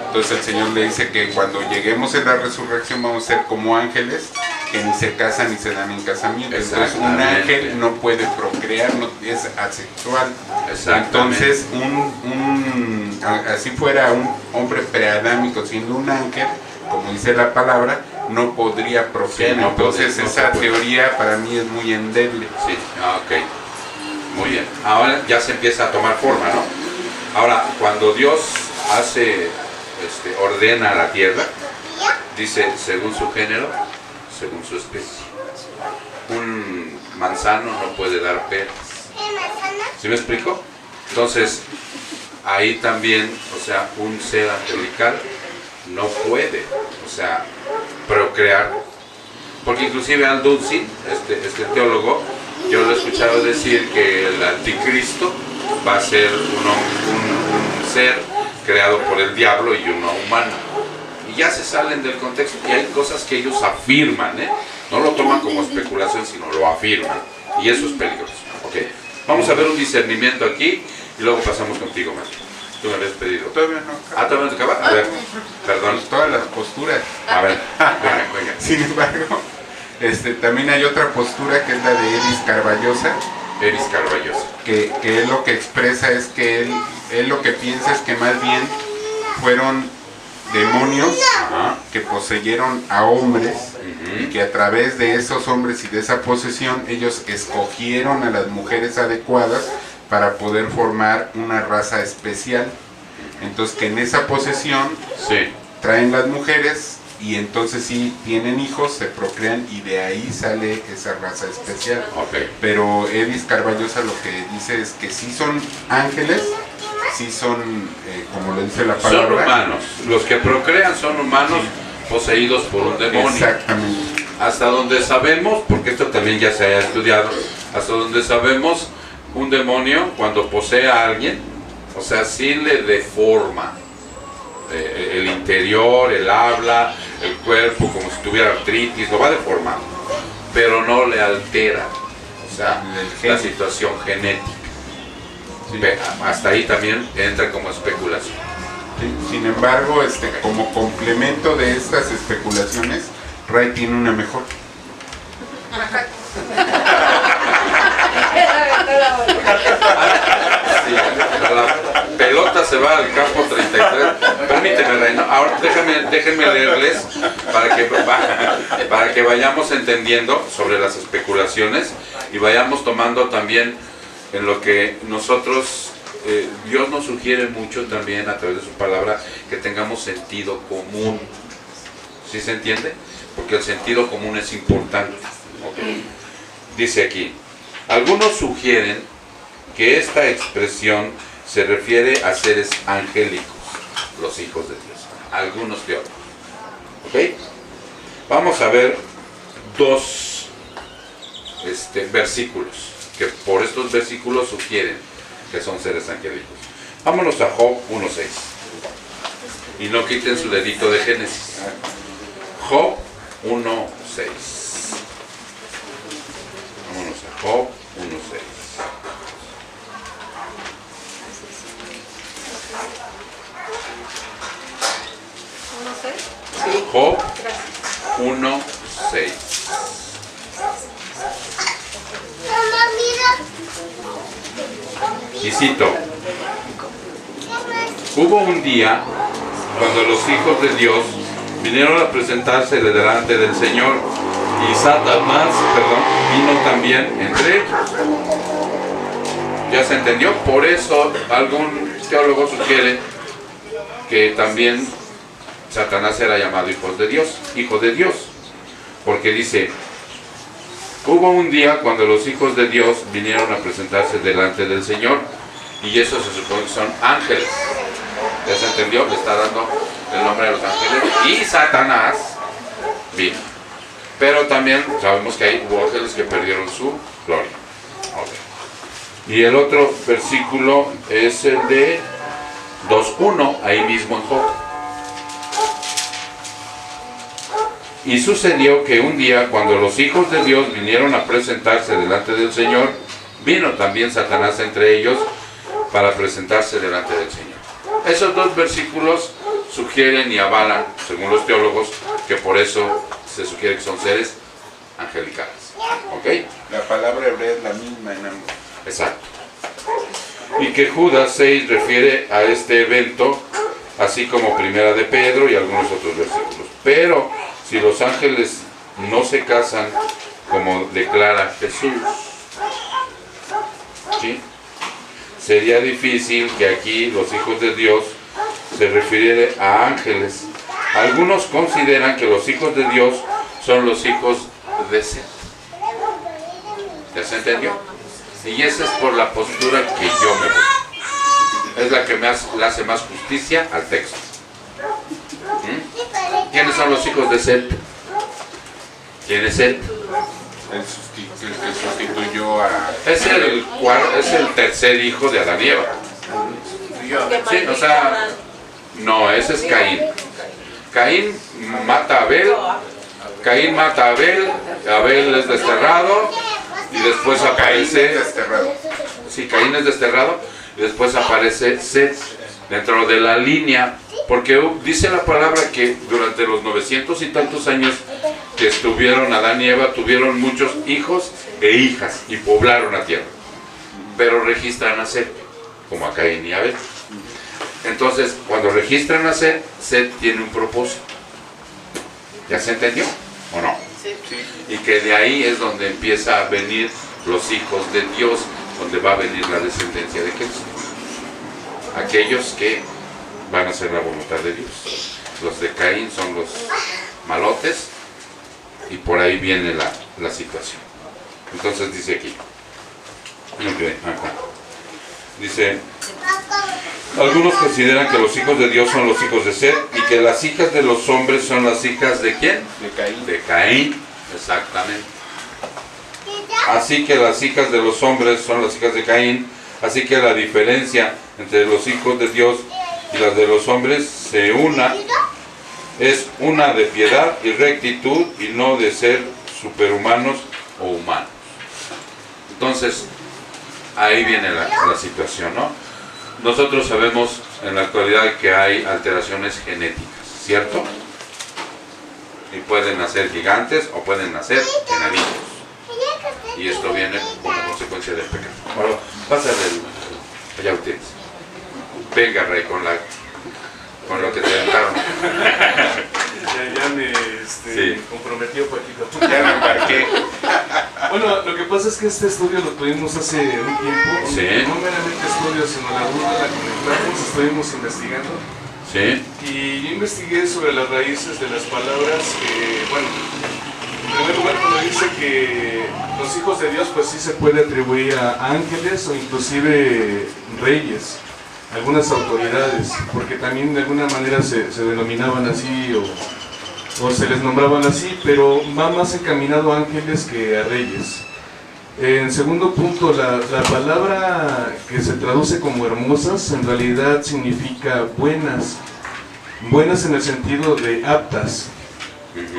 entonces el Señor le dice que cuando lleguemos en la resurrección vamos a ser como ángeles que ni se casan ni se dan en casamiento. Entonces un ángel no puede procrear, no es asexual. Entonces así fuera un hombre preadámico siendo un ángel, como dice la palabra, no podría procrear. Entonces esa teoría para mí es muy endeble. Sí, ok. Muy bien. Ahora ya se empieza a tomar forma, ¿no? Ahora, cuando Dios ordena la tierra, dice según su género, según su especie. Un manzano no puede dar peras. ¿Sí me explico? Entonces, ahí también, un ser angelical no puede, procrear, porque inclusive Alducin, este teólogo, yo lo he escuchado decir que el anticristo va a ser un ser creado por el diablo y uno humano, y ya se salen del contexto, y hay cosas que ellos afirman, no lo toman como especulación, sino lo afirman, y eso es peligroso. Okay. Vamos a ver un discernimiento aquí, y luego pasamos contigo, Mario. Tú me habías pedido. Todavía no. ¿Todavía no acaba? A ver, perdón. Todas las posturas. A ver, venga. Sin embargo, también hay otra postura que es la de Eris Carballosa. Eris Carballosa. Que él lo que expresa es que él lo que piensa es que más bien fueron demonios que poseyeron a hombres y que a través de esos hombres y de esa posesión ellos escogieron a las mujeres adecuadas para poder formar una raza especial. Entonces que en esa posesión traen las mujeres y entonces sí tienen hijos, se procrean y de ahí sale esa raza especial. Pero Eris Carballosa lo que dice es que sí son ángeles, sí son, como le dice la palabra, son humanos. Los que procrean son humanos poseídos por un demonio. Exactamente. Hasta donde sabemos, porque esto también ya se ha estudiado, hasta donde sabemos, un demonio cuando posee a alguien, sí le deforma el interior, el habla, el cuerpo, como si tuviera artritis, lo va deformando, pero no le altera, la situación genética. Hasta ahí también entra como especulación. Sin embargo, como complemento de estas especulaciones, Ray tiene una mejor. La pelota se va al campo 33. Permíteme, Reina. Ahora déjenme leerles para que vayamos entendiendo sobre las especulaciones y vayamos tomando también en lo que nosotros, Dios nos sugiere mucho también a través de su palabra que tengamos sentido común. ¿Sí se entiende? Porque el sentido común es importante. Dice aquí, algunos sugieren que esta expresión se refiere a seres angélicos, los hijos de Dios. algunos teólogos. ¿Ok? Vamos a ver dos versículos que por estos versículos sugieren que son seres angélicos. Vámonos a Job 1:6 y no quiten su dedito de Génesis. Job 1:6. Vámonos a Job 1:6. Job 1:6. Y cito: hubo un día cuando los hijos de Dios vinieron a presentarse delante del Señor, y Satanás, vino también entre ellos. ¿Ya se entendió? Por eso algún teólogo sugiere que también Satanás era llamado hijo de Dios, porque dice: hubo un día cuando los hijos de Dios vinieron a presentarse delante del Señor, y eso se supone que son ángeles. ¿Ya se entendió? Le está dando el nombre de los ángeles. Y Satanás vino. Pero también sabemos que hubo ángeles que perdieron su gloria. Okay. Y el otro versículo es el de 2:1, ahí mismo en Job. Y sucedió que un día, cuando los hijos de Dios vinieron a presentarse delante del Señor, vino también Satanás entre ellos para presentarse delante del Señor. Esos dos versículos sugieren y avalan, según los teólogos, que por eso se sugiere que son seres angelicales. ¿Ok? La palabra hebrea es la misma en ambos. Exacto. Y que Judas 6 refiere a este evento, así como Primera de Pedro y algunos otros versículos. Pero si los ángeles no se casan, como declara Jesús, ¿sí?, sería difícil que aquí los hijos de Dios se refiriera a ángeles. Algunos consideran que los hijos de Dios son los hijos de Set. ¿Ya se entendió? Y esa es por la postura que yo me voy. Es la que le hace más justicia al texto. ¿Quiénes son los hijos de Set? ¿Quién es Set? El que sustituyó a... Es el tercer hijo de Adán y Eva. Sí, o sea, no, ese es Caín. Caín mata a Abel. Caín mata a Abel. Abel es desterrado. Y después aparece... Sí, Caín es desterrado. Y después aparece Set dentro de la línea. Porque dice la palabra que durante los 900 y tantos años que estuvieron Adán y Eva, tuvieron muchos hijos e hijas y poblaron la tierra. Pero registran a Set, como a Caín y Abel. Entonces, cuando registran a Set, Set tiene un propósito. ¿Ya se entendió o no? Sí. Y que de ahí es donde empieza a venir los hijos de Dios, donde va a venir la descendencia de Cristo. Aquellos que van a hacer la voluntad de Dios. Los de Caín son los malotes, y por ahí viene la situación. Entonces dice aquí, dice: algunos consideran que los hijos de Dios son los hijos de Set, y que las hijas de los hombres son las hijas de ¿quién? De Caín. De Caín, exactamente. Así que las hijas de los hombres son las hijas de Caín. Así que la diferencia entre los hijos de Dios y las de los hombres es una de piedad y rectitud, y no de ser superhumanos o humanos. Entonces, ahí viene la situación, ¿no? Nosotros sabemos en la actualidad que hay alteraciones genéticas, ¿cierto? Y pueden nacer gigantes o pueden nacer enanitos. Y esto viene como consecuencia del pecado. Bueno, pásale allá ustedes. Venga, Rey, con lo que te aventaron. Ya me Sí. comprometió poquito. Ya me embarqué. Bueno, lo que pasa es que este estudio lo tuvimos hace un tiempo. Sí. No meramente estudio, sino la duda la comentamos, estuvimos investigando. ¿Sí? Y yo investigué sobre las raíces de las palabras que, bueno, en primer lugar cuando dice que los hijos de Dios, pues sí se puede atribuir a ángeles o inclusive reyes. algunas autoridades, porque también de alguna manera se denominaban así o se les nombraban así, pero va más encaminado a ángeles que a reyes. En segundo punto, la palabra que se traduce como hermosas en realidad significa buenas, buenas en el sentido de aptas,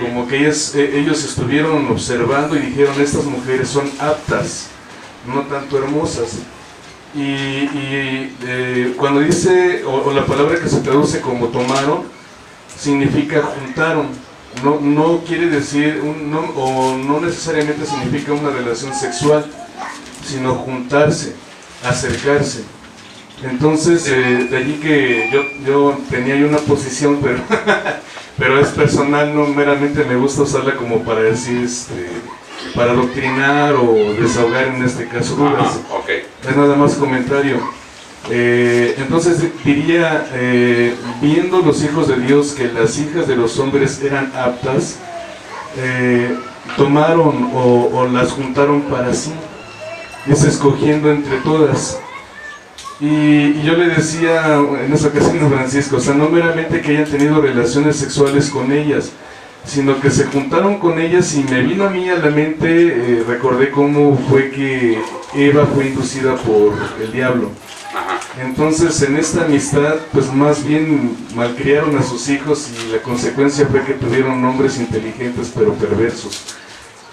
como que ellos estuvieron observando y dijeron, estas mujeres son aptas, no tanto hermosas. Cuando dice, o la palabra que se traduce como tomaron, significa juntaron. No quiere decir, no necesariamente significa una relación sexual, sino juntarse, acercarse. Entonces, de allí que yo tenía ahí una posición, pero es personal, no meramente me gusta usarla como para decir, para adoctrinar o desahogar en este caso dudas. Okay. Es nada más comentario. Entonces diría, viendo los hijos de Dios que las hijas de los hombres eran aptas, tomaron o las juntaron para sí, es escogiendo entre todas. Y yo le decía en esa ocasión a Francisco, o sea, no meramente que hayan tenido relaciones sexuales con ellas, sino que se juntaron con ellas, y me vino a mí a la mente, recordé cómo fue que Eva fue inducida por el diablo. Entonces en esta amistad pues más bien malcriaron a sus hijos, y la consecuencia fue que tuvieron hombres inteligentes pero perversos,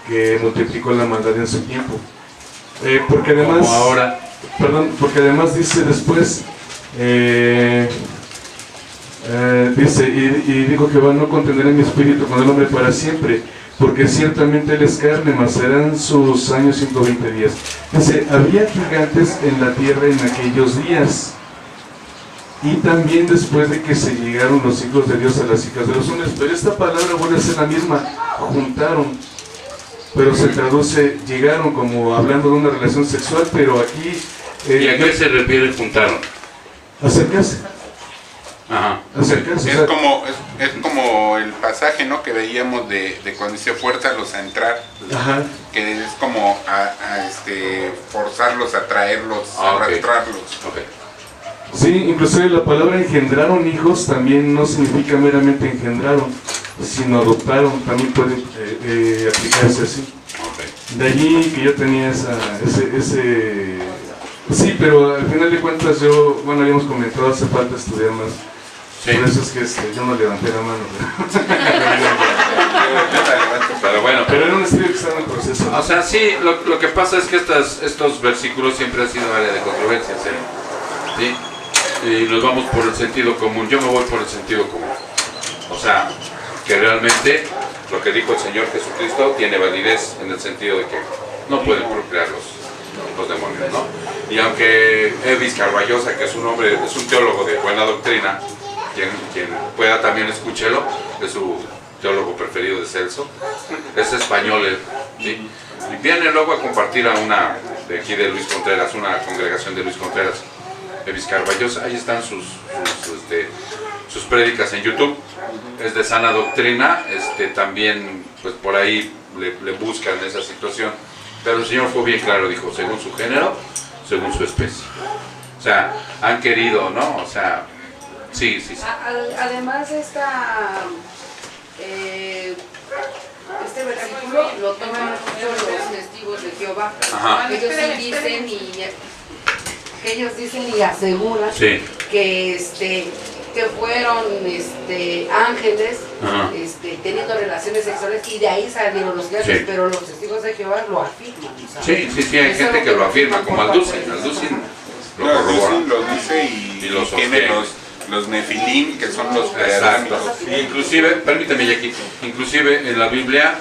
que multiplicó la maldad en su tiempo. Porque además, como ahora. Porque además dice después, dice, y dijo Jehová, no contenderé mi espíritu con el hombre para siempre, porque ciertamente él es carne, mas serán sus años 120 días. Dice, había gigantes en la tierra en aquellos días, y también después de que se llegaron los hijos de Dios a las hijas de los hombres. Pero esta palabra vuelve a ser la misma, juntaron, pero se traduce llegaron como hablando de una relación sexual, pero aquí... ¿Y a qué se refiere juntaron? Acercarse. Ajá. Acercarse. Es como el pasaje, ¿no?, que veíamos de cuando dice fuérzalos a entrar. Ajá. Que es como forzarlos, atraerlos, arrastrarlos. Okay. Sí, inclusive la palabra engendraron hijos también no significa meramente engendraron, sino adoptaron, también puede aplicarse así. Okay. De allí que yo tenía ese... Sí, pero al final de cuentas habíamos comentado, hace falta estudiar más. Sí. Por eso es que yo no levanté la mano. Pero bueno. Pero era un estudio que estaba en proceso. O sea, sí, lo que pasa es que estos versículos siempre han sido área de controversia, ¿sí? Y nos vamos por el sentido común. Yo me voy por el sentido común. O sea, que realmente lo que dijo el Señor Jesucristo tiene validez en el sentido de que no pueden procrear los demonios, ¿no? Y aunque Evis Carballosa, que es un hombre, es un teólogo de buena doctrina, quien pueda también escúchelo, es su teólogo preferido de Celso, es español él, ¿sí? Y viene luego a compartir a una de aquí de Luis Contreras, una congregación de Luis Contreras, Evis Carballosa. Ahí están sus prédicas en YouTube, es de sana doctrina, también pues por ahí le buscan esa situación, pero el Señor fue bien claro, dijo, según su género, según su especie. O sea, han querido, ¿no? O sea, sí. Además este versículo lo toman mucho los testigos de Jehová. Ajá. Ellos dicen y aseguran sí. que fueron ángeles teniendo relaciones sexuales, y de ahí salieron los gigantes, sí. Pero los testigos de Jehová lo afirman, ¿sabes? Sí, hay gente que lo afirma, como Alducin lo corrobora. Alducin lo dice y los tiene los nefilim, que son los exacto. Inclusive, permíteme Jackie, inclusive en la Biblia,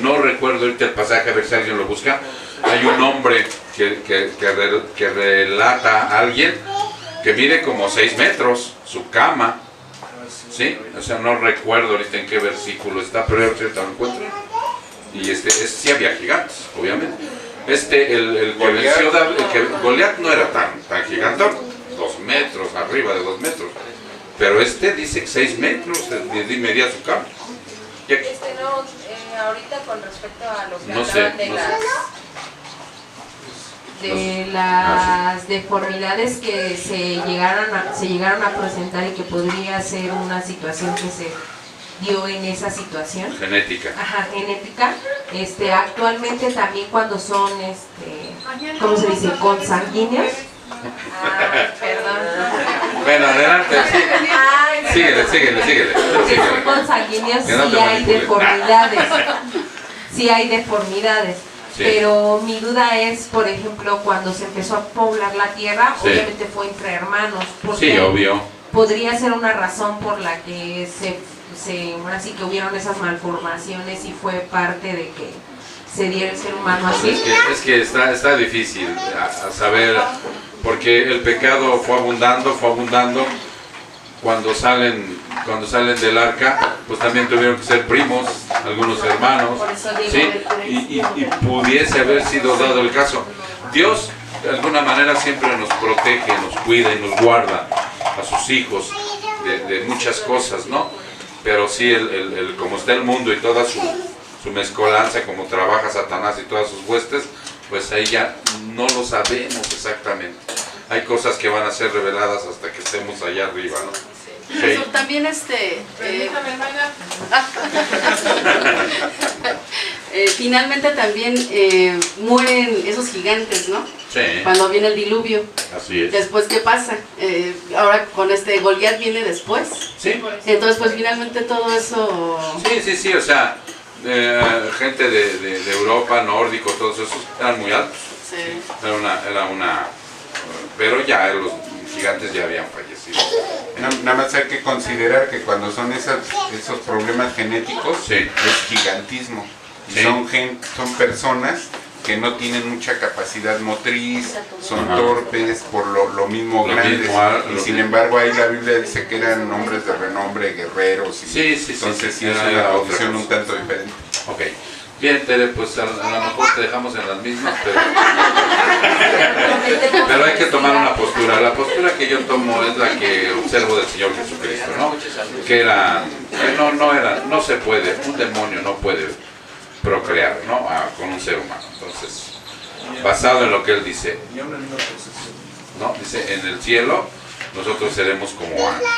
no recuerdo ahorita el pasaje, a ver si alguien lo busca, hay un hombre que relata a alguien que mide como 6 metros, su cama, ¿sí? O sea, no recuerdo ahorita en qué versículo está, pero ahorita lo encuentro. Y sí había gigantes, obviamente. El que venció Goliat no era tan gigantón, 2 metros, arriba de 2 metros. Pero dice 6 metros, medía su cama. Ahorita con respecto a lo que no sé, hablaban de las... de las deformidades que se llegaron a presentar y que podría ser una situación que se dio en esa situación. Genética. Ajá, genética. Actualmente también cuando son, ¿cómo se dice? Consanguíneos. Perdón. Bueno, adelante. Síguele. Que son consanguíneos, Que no te sí hay manipulen. deformidades. Sí hay deformidades. Sí. Pero mi duda es, por ejemplo, cuando se empezó a poblar la tierra, Sí. obviamente fue entre hermanos. Porque Sí, obvio. podría ser una razón por la que ahora sí que hubieron esas malformaciones y fue parte de que se diera el ser humano así. Es que está difícil a saber, porque el pecado fue abundando. Cuando salen del arca, pues también tuvieron que ser primos, algunos hermanos, Por eso digo, ¿sí? Y pudiese haber sido dado el caso. Dios de alguna manera siempre nos protege, nos cuida y nos guarda a sus hijos de muchas cosas, ¿no? Pero sí, como está el mundo y toda su mezcolanza, como trabaja Satanás y todas sus huestes, pues ahí ya no lo sabemos exactamente. Hay cosas que van a ser reveladas hasta que estemos allá arriba, ¿no? Eso también finalmente también mueren esos gigantes, ¿no? Sí. Cuando viene el diluvio. Así es. Después, ¿qué pasa? Ahora con Goliat viene después. Sí. Entonces, pues finalmente todo eso... Sí, o sea, gente de Europa, nórdico, todos esos eran muy altos. Sí. Pero ya los gigantes ya habían fallecido. Nada más hay que considerar que cuando son esos problemas genéticos, Sí. es gigantismo. Sí. Son personas que no tienen mucha capacidad motriz, son Ajá. torpes, por lo mismo Lo grandes. mismo, Y sin embargo ahí la Biblia dice que eran hombres de renombre, guerreros. Sí. Entonces sí es Era una otra condición cosa. un tanto diferente. Ok. Bien, Tere, pues a lo mejor te dejamos en las mismas, pero hay que tomar una postura. La postura que yo tomo es la que observo del Señor Jesucristo, ¿no? Que no se puede, un demonio no puede procrear, ¿no? Con un ser humano. Entonces, basado en lo que Él dice, ¿no? Dice, en el cielo nosotros seremos como ángeles.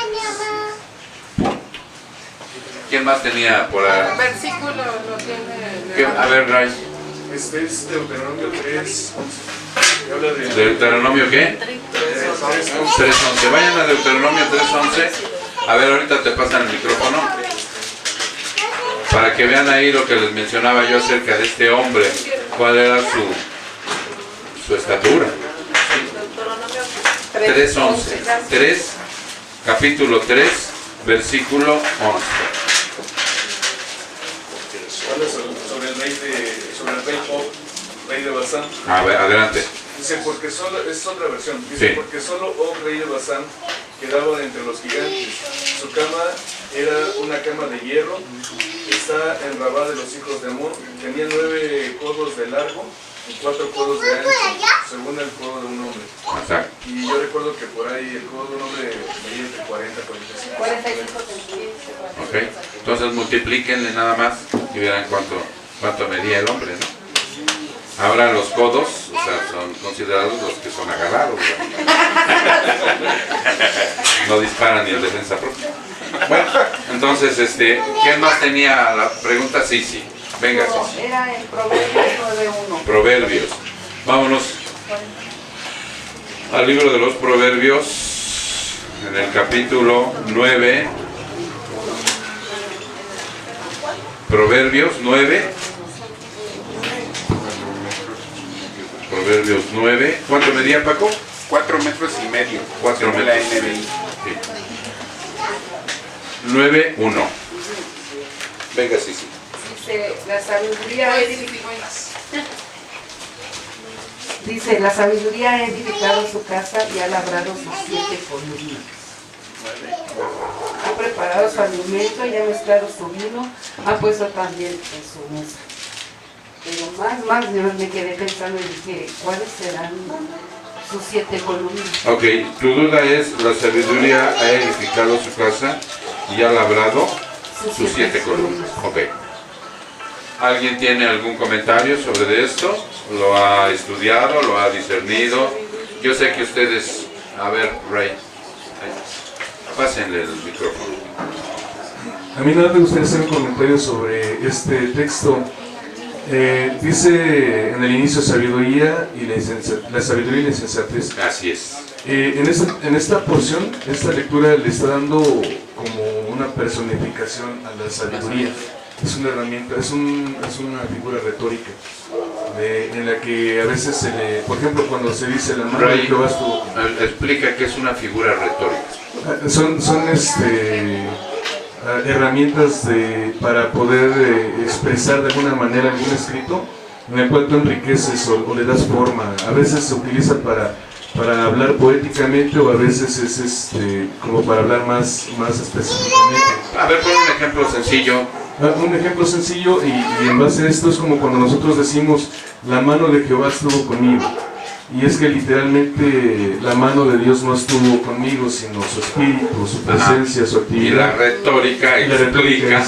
¿Quién más tenía por ahí? El versículo lo tiene. A ver, Ray. Este es Deuteronomio 3, 11. Habla de... ¿Deuteronomio qué? 3.11. Vayan a Deuteronomio 3.11. A ver, ahorita te pasan el micrófono. Para que vean ahí lo que les mencionaba yo acerca de este hombre. Cuál era su estatura. 3.11. 3, capítulo 3, versículo 11. Habla sobre el rey Pop, rey de Basán. A ver, adelante. Dice, porque solo, es otra versión, dice, Sí. porque solo Og, rey de Basán, quedaba entre los gigantes. Su cama era una cama de hierro, está en Rabá de los hijos de Amón, tenía 9 codos de largo y 4 codos de ancho, según el codo de un hombre. Exacto. Y yo recuerdo que por ahí el codo de un hombre medía entre 40 y 45 centímetros. Ok. Entonces multiplíquenle nada más y verán cuánto medía el hombre, ¿no? Ahora los codos, o sea, son considerados los que son agarrados, ¿verdad? No disparan ni el defensa propia. Bueno, entonces, ¿quién más tenía la pregunta? Sí. Venga, sí. Era en Proverbios 9:1. Proverbios. Vámonos al libro de los Proverbios, en el capítulo 9. Proverbios 9. Proverbios 9. ¿Cuánto medía, Paco? 4 metros y medio. 4 según la metros. NBI. Sí. 9:1. Venga, sí. Dice, la sabiduría Dice, la sabiduría ha edificado su casa y ha labrado sus 7 columnas. Ha preparado su alimento y ha mezclado su vino, ha puesto también en su mesa. Pero más yo me quedé pensando y dije, ¿cuáles serán sus 7 columnas? Ok, tu duda es, la sabiduría ha edificado su casa y ha labrado sus 7 columnas. Ok. ¿Alguien tiene algún comentario sobre esto? ¿Lo ha estudiado? ¿Lo ha discernido? Yo sé que ustedes... A ver, Ray. Pásenle el micrófono. A mí nada me gustaría hacer un comentario sobre este texto. Dice en el inicio sabiduría y la sabiduría y la insensatez. Así es. En esta porción, esta lectura le está dando como una personificación a la sabiduría. Es una herramienta, es una figura retórica en la que a veces se le, por ejemplo, cuando se dice la mano de Jehová estuvo. Explica que es una figura retórica. Son herramientas para poder expresar de alguna manera algún escrito en el cual tú enriqueces o le das forma. A veces se utiliza para hablar poéticamente, o a veces es como para hablar más específicamente. A ver, pon un ejemplo sencillo. Un ejemplo sencillo, y en base a esto es como cuando nosotros decimos la mano de Jehová estuvo conmigo. Y es que literalmente la mano de Dios no estuvo conmigo, sino su espíritu, su presencia, su actividad. Y la retórica explica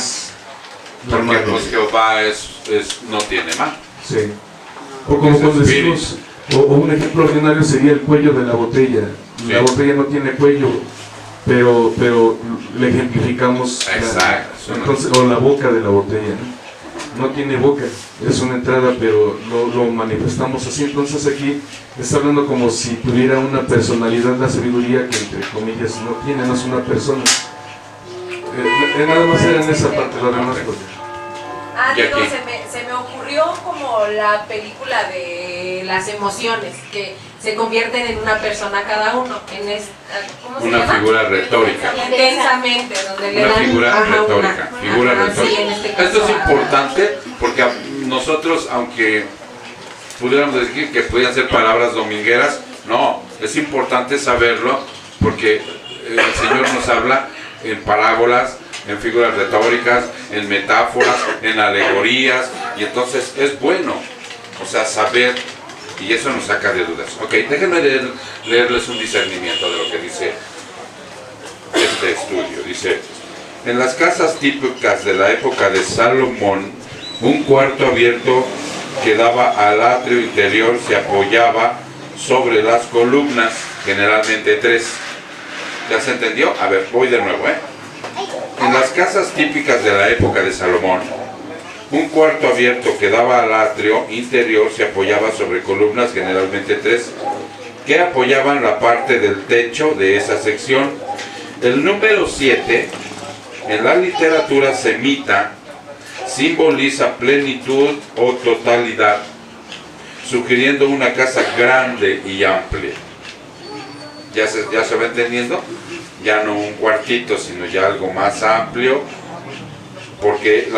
porque pues Jehová no tiene mano. Sí. O como cuando decimos, o un ejemplo ordinario sería el cuello de la botella. Sí. La botella no tiene cuello, pero le ejemplificamos. Exacto. Entonces, o la boca de la botella, no tiene boca, es una entrada, pero lo manifestamos así. Entonces aquí está hablando como si tuviera una personalidad, la sabiduría, que entre comillas no tiene, no es una persona. Nada más era en esa parte, lo demás pues. Digo, se me ocurrió como la película de las emociones, que se convierten en una persona cada uno, ¿cómo se llama? Figura retórica. Intensamente, donde le dan figura retórica. Sí, en este caso, esto es importante porque nosotros, aunque pudiéramos decir que podían ser palabras domingueras, no, es importante saberlo porque el Señor nos habla en parábolas, en figuras retóricas, en metáforas, en alegorías, y entonces es bueno, o sea, saber, y eso nos saca de dudas. Ok, déjenme leerles un discernimiento de lo que dice este estudio. Dice: en las casas típicas de la época de Salomón, un cuarto abierto que daba al atrio interior se apoyaba sobre las columnas, generalmente 3. ¿Ya se entendió? A ver, voy de nuevo, En las casas típicas de la época de Salomón, un cuarto abierto que daba al atrio interior se apoyaba sobre columnas, generalmente 3, que apoyaban la parte del techo de esa sección. El número 7, en la literatura semita, simboliza plenitud o totalidad, sugiriendo una casa grande y amplia. ¿Ya se va entendiendo? Ya no un cuartito, sino ya algo más amplio, porque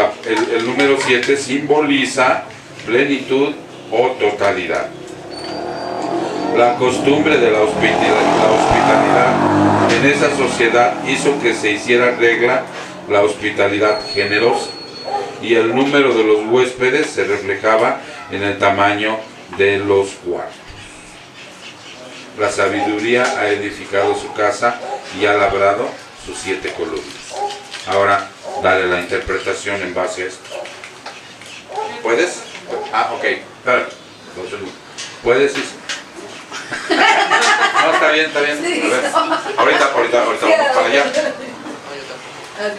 el número 7 simboliza plenitud o totalidad. La costumbre de la hospitalidad en esa sociedad hizo que se hiciera regla la hospitalidad generosa, y el número de los huéspedes se reflejaba en el tamaño de los cuartos. La sabiduría ha edificado su casa y ha labrado sus 7 columnas. Ahora, dale la interpretación en base a esto. ¿Puedes? Ok. Espera. ¿Puedes? No, está bien. A ver. Ahorita vamos para allá.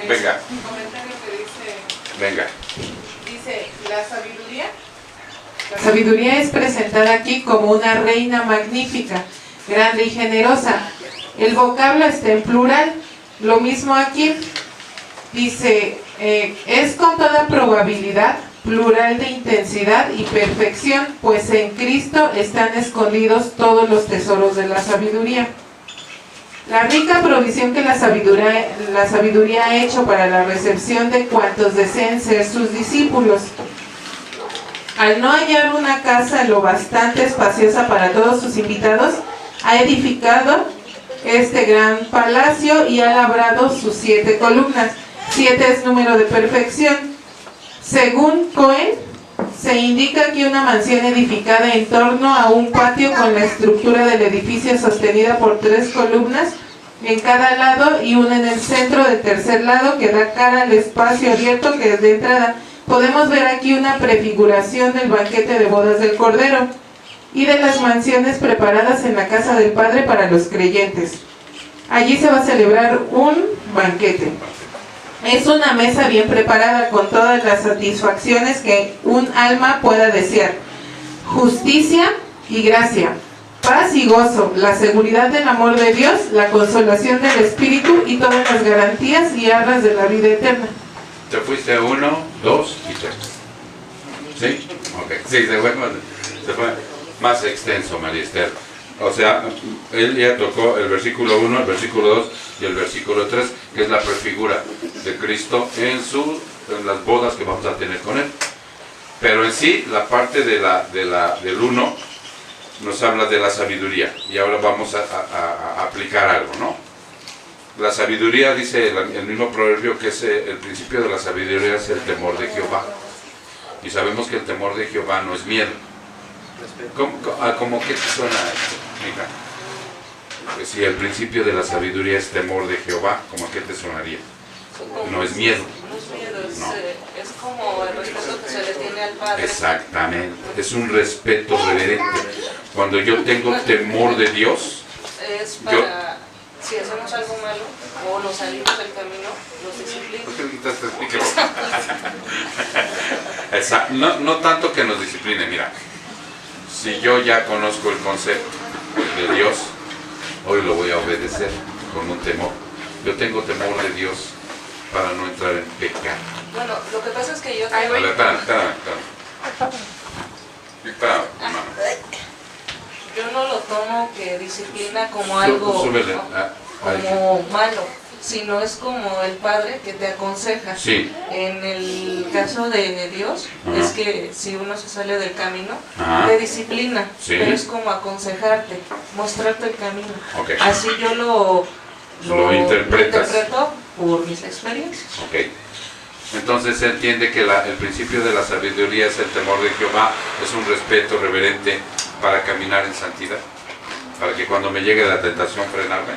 Venga. Un comentario que dice... Venga. Dice, la sabiduría... La sabiduría es presentada aquí como una reina magnífica, grande y generosa. El vocablo está en plural. Lo mismo aquí. Dice, es con toda probabilidad plural de intensidad y perfección, pues en Cristo están escondidos todos los tesoros de la sabiduría. La rica provisión que la sabiduría ha hecho para la recepción de cuantos deseen ser sus discípulos. Al no hallar una casa lo bastante espaciosa para todos sus invitados, ha edificado este gran palacio y ha labrado sus 7 columnas. 7 es número de perfección. Según Cohen, se indica que una mansión edificada en torno a un patio con la estructura del edificio sostenida por 3 columnas en cada lado y una en el centro del tercer lado que da cara al espacio abierto que es de entrada. Podemos ver aquí una prefiguración del banquete de bodas del Cordero y de las mansiones preparadas en la casa del Padre para los creyentes. Allí se va a celebrar un banquete. Es una mesa bien preparada con todas las satisfacciones que un alma pueda desear. Justicia y gracia, paz y gozo, la seguridad del amor de Dios, la consolación del Espíritu y todas las garantías y arras de la vida eterna. Te fuiste a 1, 2 y 3. ¿Sí? Ok. Sí, se fue más extenso, María Esther. O sea, él ya tocó el versículo 1, el versículo 2 y el versículo 3, que es la prefigura de Cristo en las bodas que vamos a tener con él. Pero en sí, la parte del 1 nos habla de la sabiduría. Y ahora vamos a aplicar algo, ¿no? La sabiduría, dice el mismo proverbio, que es el principio de la sabiduría es el temor de Jehová. Y sabemos que el temor de Jehová no es miedo. ¿Cómo que te suena esto, mija? Pues si el principio de la sabiduría es temor de Jehová, ¿cómo que te sonaría? No es miedo. No es miedo, es como el respeto que se le tiene al Padre. Exactamente, es un respeto reverente. Cuando yo tengo temor de Dios, es para, si hacemos algo malo o nos salimos del camino, nos disciplina. No tanto que nos discipline, mira. Si yo ya conozco el concepto de Dios, hoy lo voy a obedecer con un temor. Yo tengo temor de Dios para no entrar en pecado. Bueno, lo que pasa es que yo... Espérame, hermano. Yo no lo tomo que disciplina como algo como malo, sino es como el Padre que te aconseja. Sí. En el caso de Dios, Ajá. es que si uno se sale del camino, Ajá. te disciplina, Sí. pero es como aconsejarte, mostrarte el camino. Ok. Así yo lo interpretas. interpreto por mis experiencias. Ok. Entonces se entiende que el principio de la sabiduría es el temor de Jehová, es un respeto reverente para caminar en santidad, para que cuando me llegue la tentación frenarme.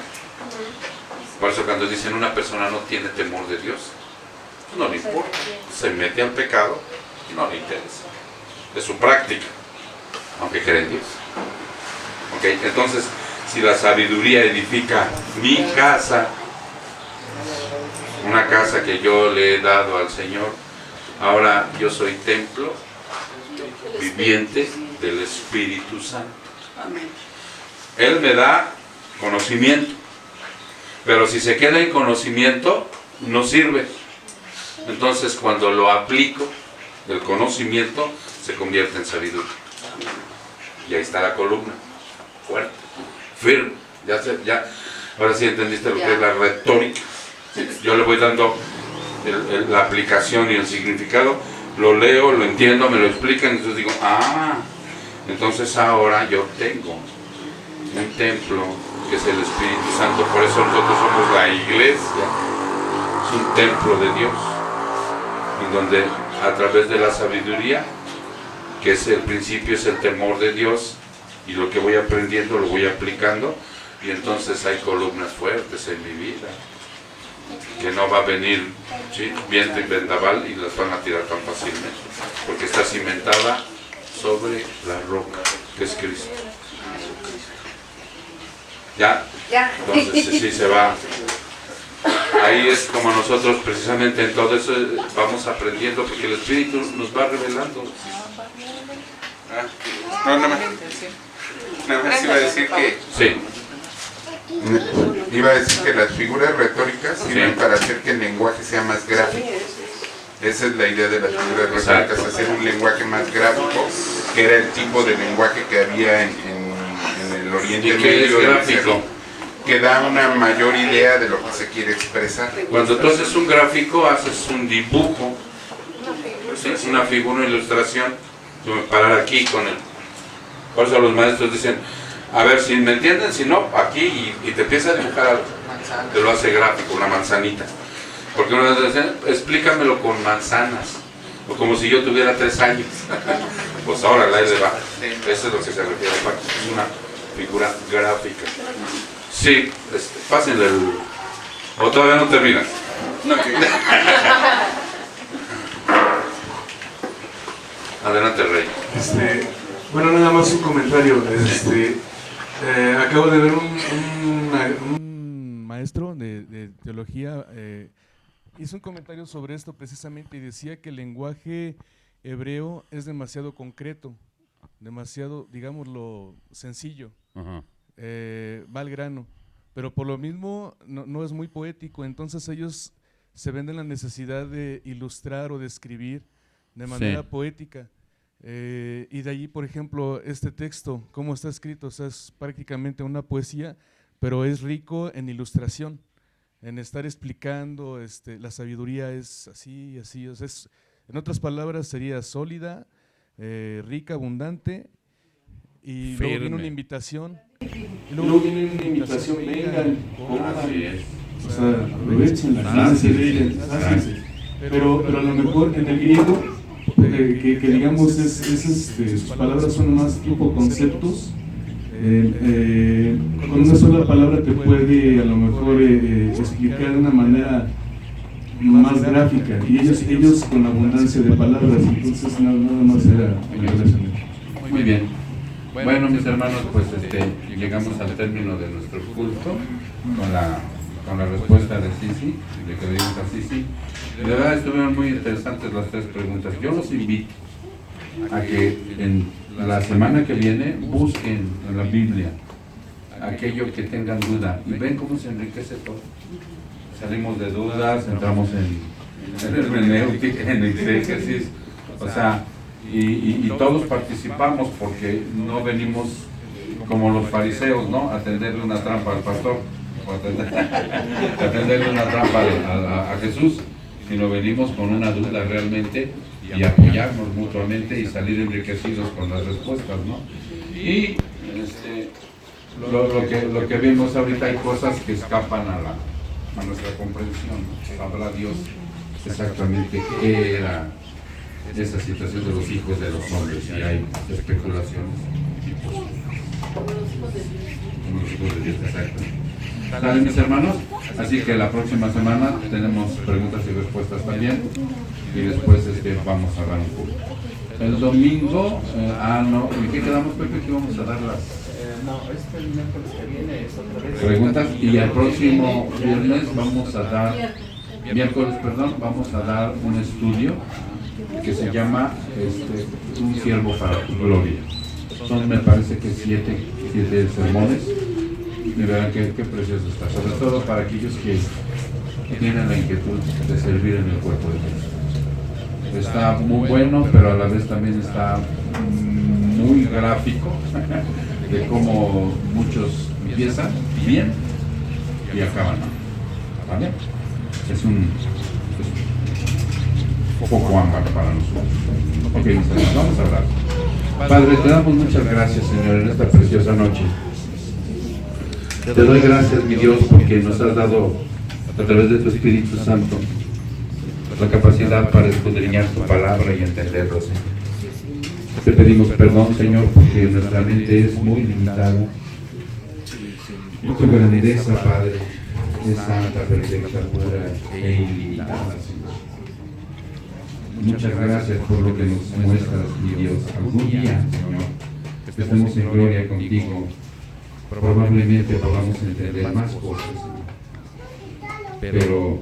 Por eso cuando dicen una persona no tiene temor de Dios, no le importa, se mete al pecado y no le interesa. Es su práctica, aunque cree en Dios. Ok, entonces si la sabiduría edifica mi casa, una casa que yo le he dado al Señor, ahora yo soy templo viviente del Espíritu Santo. Él me da conocimiento, pero si se queda en conocimiento no sirve. Entonces cuando lo aplico, el conocimiento se convierte en sabiduría. Y ahí está la columna, fuerte, firme. Ahora sí entendiste lo que es la retórica. Yo le voy dando la aplicación y el significado, lo leo, lo entiendo, me lo explican, entonces digo, entonces ahora yo tengo un templo que es el Espíritu Santo, por eso nosotros somos la iglesia, es un templo de Dios, en donde a través de la sabiduría, que es el principio, es el temor de Dios, y lo que voy aprendiendo lo voy aplicando, y entonces hay columnas fuertes en mi vida, que no va a venir viento y vendaval y las van a tirar tan fácilmente, porque está cimentada sobre la roca, que es Cristo. ¿Ya? Entonces sí se va. Ahí es como nosotros precisamente en todo eso vamos aprendiendo, porque el Espíritu nos va revelando. Nada más iba a decir que... Sí. Iba a decir que las figuras retóricas sirven para hacer que el lenguaje sea más gráfico. Esa es la idea de las figuras retóricas, hacer un lenguaje más gráfico, que era el tipo de lenguaje que había en el Oriente Medio, gráfico, que da una mayor idea de lo que se quiere expresar. Cuando tú haces un gráfico, haces un dibujo, una figura, una ilustración. Yo me parar aquí con el... Por eso los maestros dicen, a ver si me entienden, si no, aquí, y te empieza a dibujar algo, te lo hace gráfico, una manzanita. Porque uno dice, explícamelo con manzanas, o como si yo tuviera 3 años. Pues ahora la de va. Eso es lo que se refiere, es una figura gráfica. Sí, pásenle el... ¿O todavía no terminas? No, Adelante, Rey. Bueno, nada más un comentario. Acabo de ver un maestro de teología, hizo un comentario sobre esto precisamente y decía que el lenguaje hebreo es demasiado concreto, demasiado, digámoslo, sencillo, va al grano, pero por lo mismo no es muy poético, entonces ellos se ven en la necesidad de ilustrar o de escribir de manera poética. Y de allí, por ejemplo, este texto, cómo está escrito, o sea, es prácticamente una poesía, pero es rico en ilustración, en estar explicando, la sabiduría es así, así, o sea, en otras palabras sería sólida, rica, abundante, y luego viene una invitación, vengan, o sea, aprovechen, pero a lo mejor en el griego, que digamos, sus palabras son más tipo conceptos, con una sola palabra te puede a lo mejor explicar de una manera más gráfica, y ellos con abundancia de palabras, entonces nada más era muy bien. Bueno, mis hermanos, pues llegamos al término de nuestro culto con la respuesta de Sisi, de que le dimos a Sisi. De verdad estuvieron muy interesantes las 3 preguntas. Yo los invito a que en la semana que viene busquen en la Biblia aquello que tengan duda y ven cómo se enriquece todo. Salimos de dudas, entramos en hermenéutica, en exégesis, o sea, y todos participamos porque no venimos como los fariseos, ¿no? A tenderle una trampa al pastor, o a tenderle una trampa a Jesús, sino venimos con una duda realmente y apoyarnos mutuamente y salir enriquecidos con las respuestas, ¿no? Y lo que vimos ahorita, hay cosas que escapan a nuestra comprensión, ¿no? Sabrá Dios exactamente qué era esa situación de los hijos de los hombres, y hay especulaciones. Como los hijos de Dios, exacto. ¿Saben, mis hermanos? Así que la próxima semana tenemos preguntas y respuestas también, y después vamos a dar un culto. El domingo, ¿en qué quedamos, Pepe? ¿Qué vamos a dar las miércoles que viene es otra vez preguntas? Y el próximo viernes vamos a dar, vamos a dar un estudio que se llama Un siervo para tu gloria. Son, me parece que 7 sermones, y verán qué precioso está, sobre todo para aquellos que tienen la inquietud de servir en el cuerpo de Cristo. Está muy bueno, pero a la vez también está muy gráfico de cómo muchos empiezan bien y acaban mal, ¿vale? Es un poco ámbar para nosotros. Ok, mis hermanos, vamos a hablar. Padre, te damos muchas gracias, Señor, en esta preciosa noche. Te doy gracias, mi Dios, porque nos has dado, a través de tu Espíritu Santo, la capacidad para escudriñar tu palabra y entenderlo, Señor. Te pedimos perdón, Señor, porque nuestra mente es muy limitada. Y tu grandeza, Padre, es santa, perfecta, pura e ilimitada, Señor. Muchas gracias por lo que nos muestras, mi Dios. Algún día, Señor, que estemos en gloria contigo, probablemente podamos entender más cosas, Señor. Pero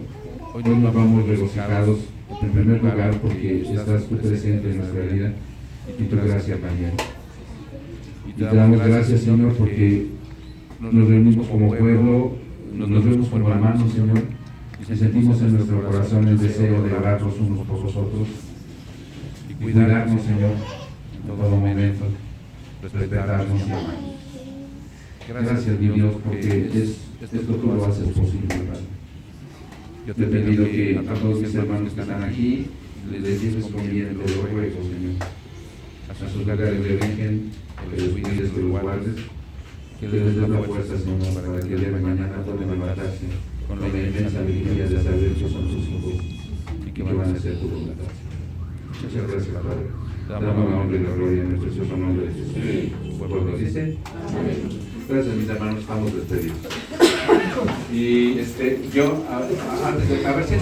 hoy nos vamos regocijados, en primer lugar, porque estás tú presente en nuestra vida y tu gracia también. Y te damos gracias, Señor, porque nos reunimos como pueblo, nos vemos como hermanos, Señor, y sentimos en nuestro corazón el deseo de orar los unos por los otros y cuidarnos, Señor, en todo momento, respetarnos y amarnos. Gracias, mi Dios, porque esto tú lo haces posible, Padre. Yo te pido que a todos mis hermanos que están aquí les lleves con bien, te lo ruego, Señor, a sus lugares de origen, que los cuides, que los guardes, que les des la fuerza, Señor, para que el día de mañana puedan levantarse con la inmensa alegría de saber que son sus hijos y que van a hacer tu voluntad. Muchas gracias, Padre. Damos la honra y la gloria en el precioso nombre de Jesús. ¿El pueblo dice? Gracias, mis hermanos, estamos despedidos. Y yo, a ver si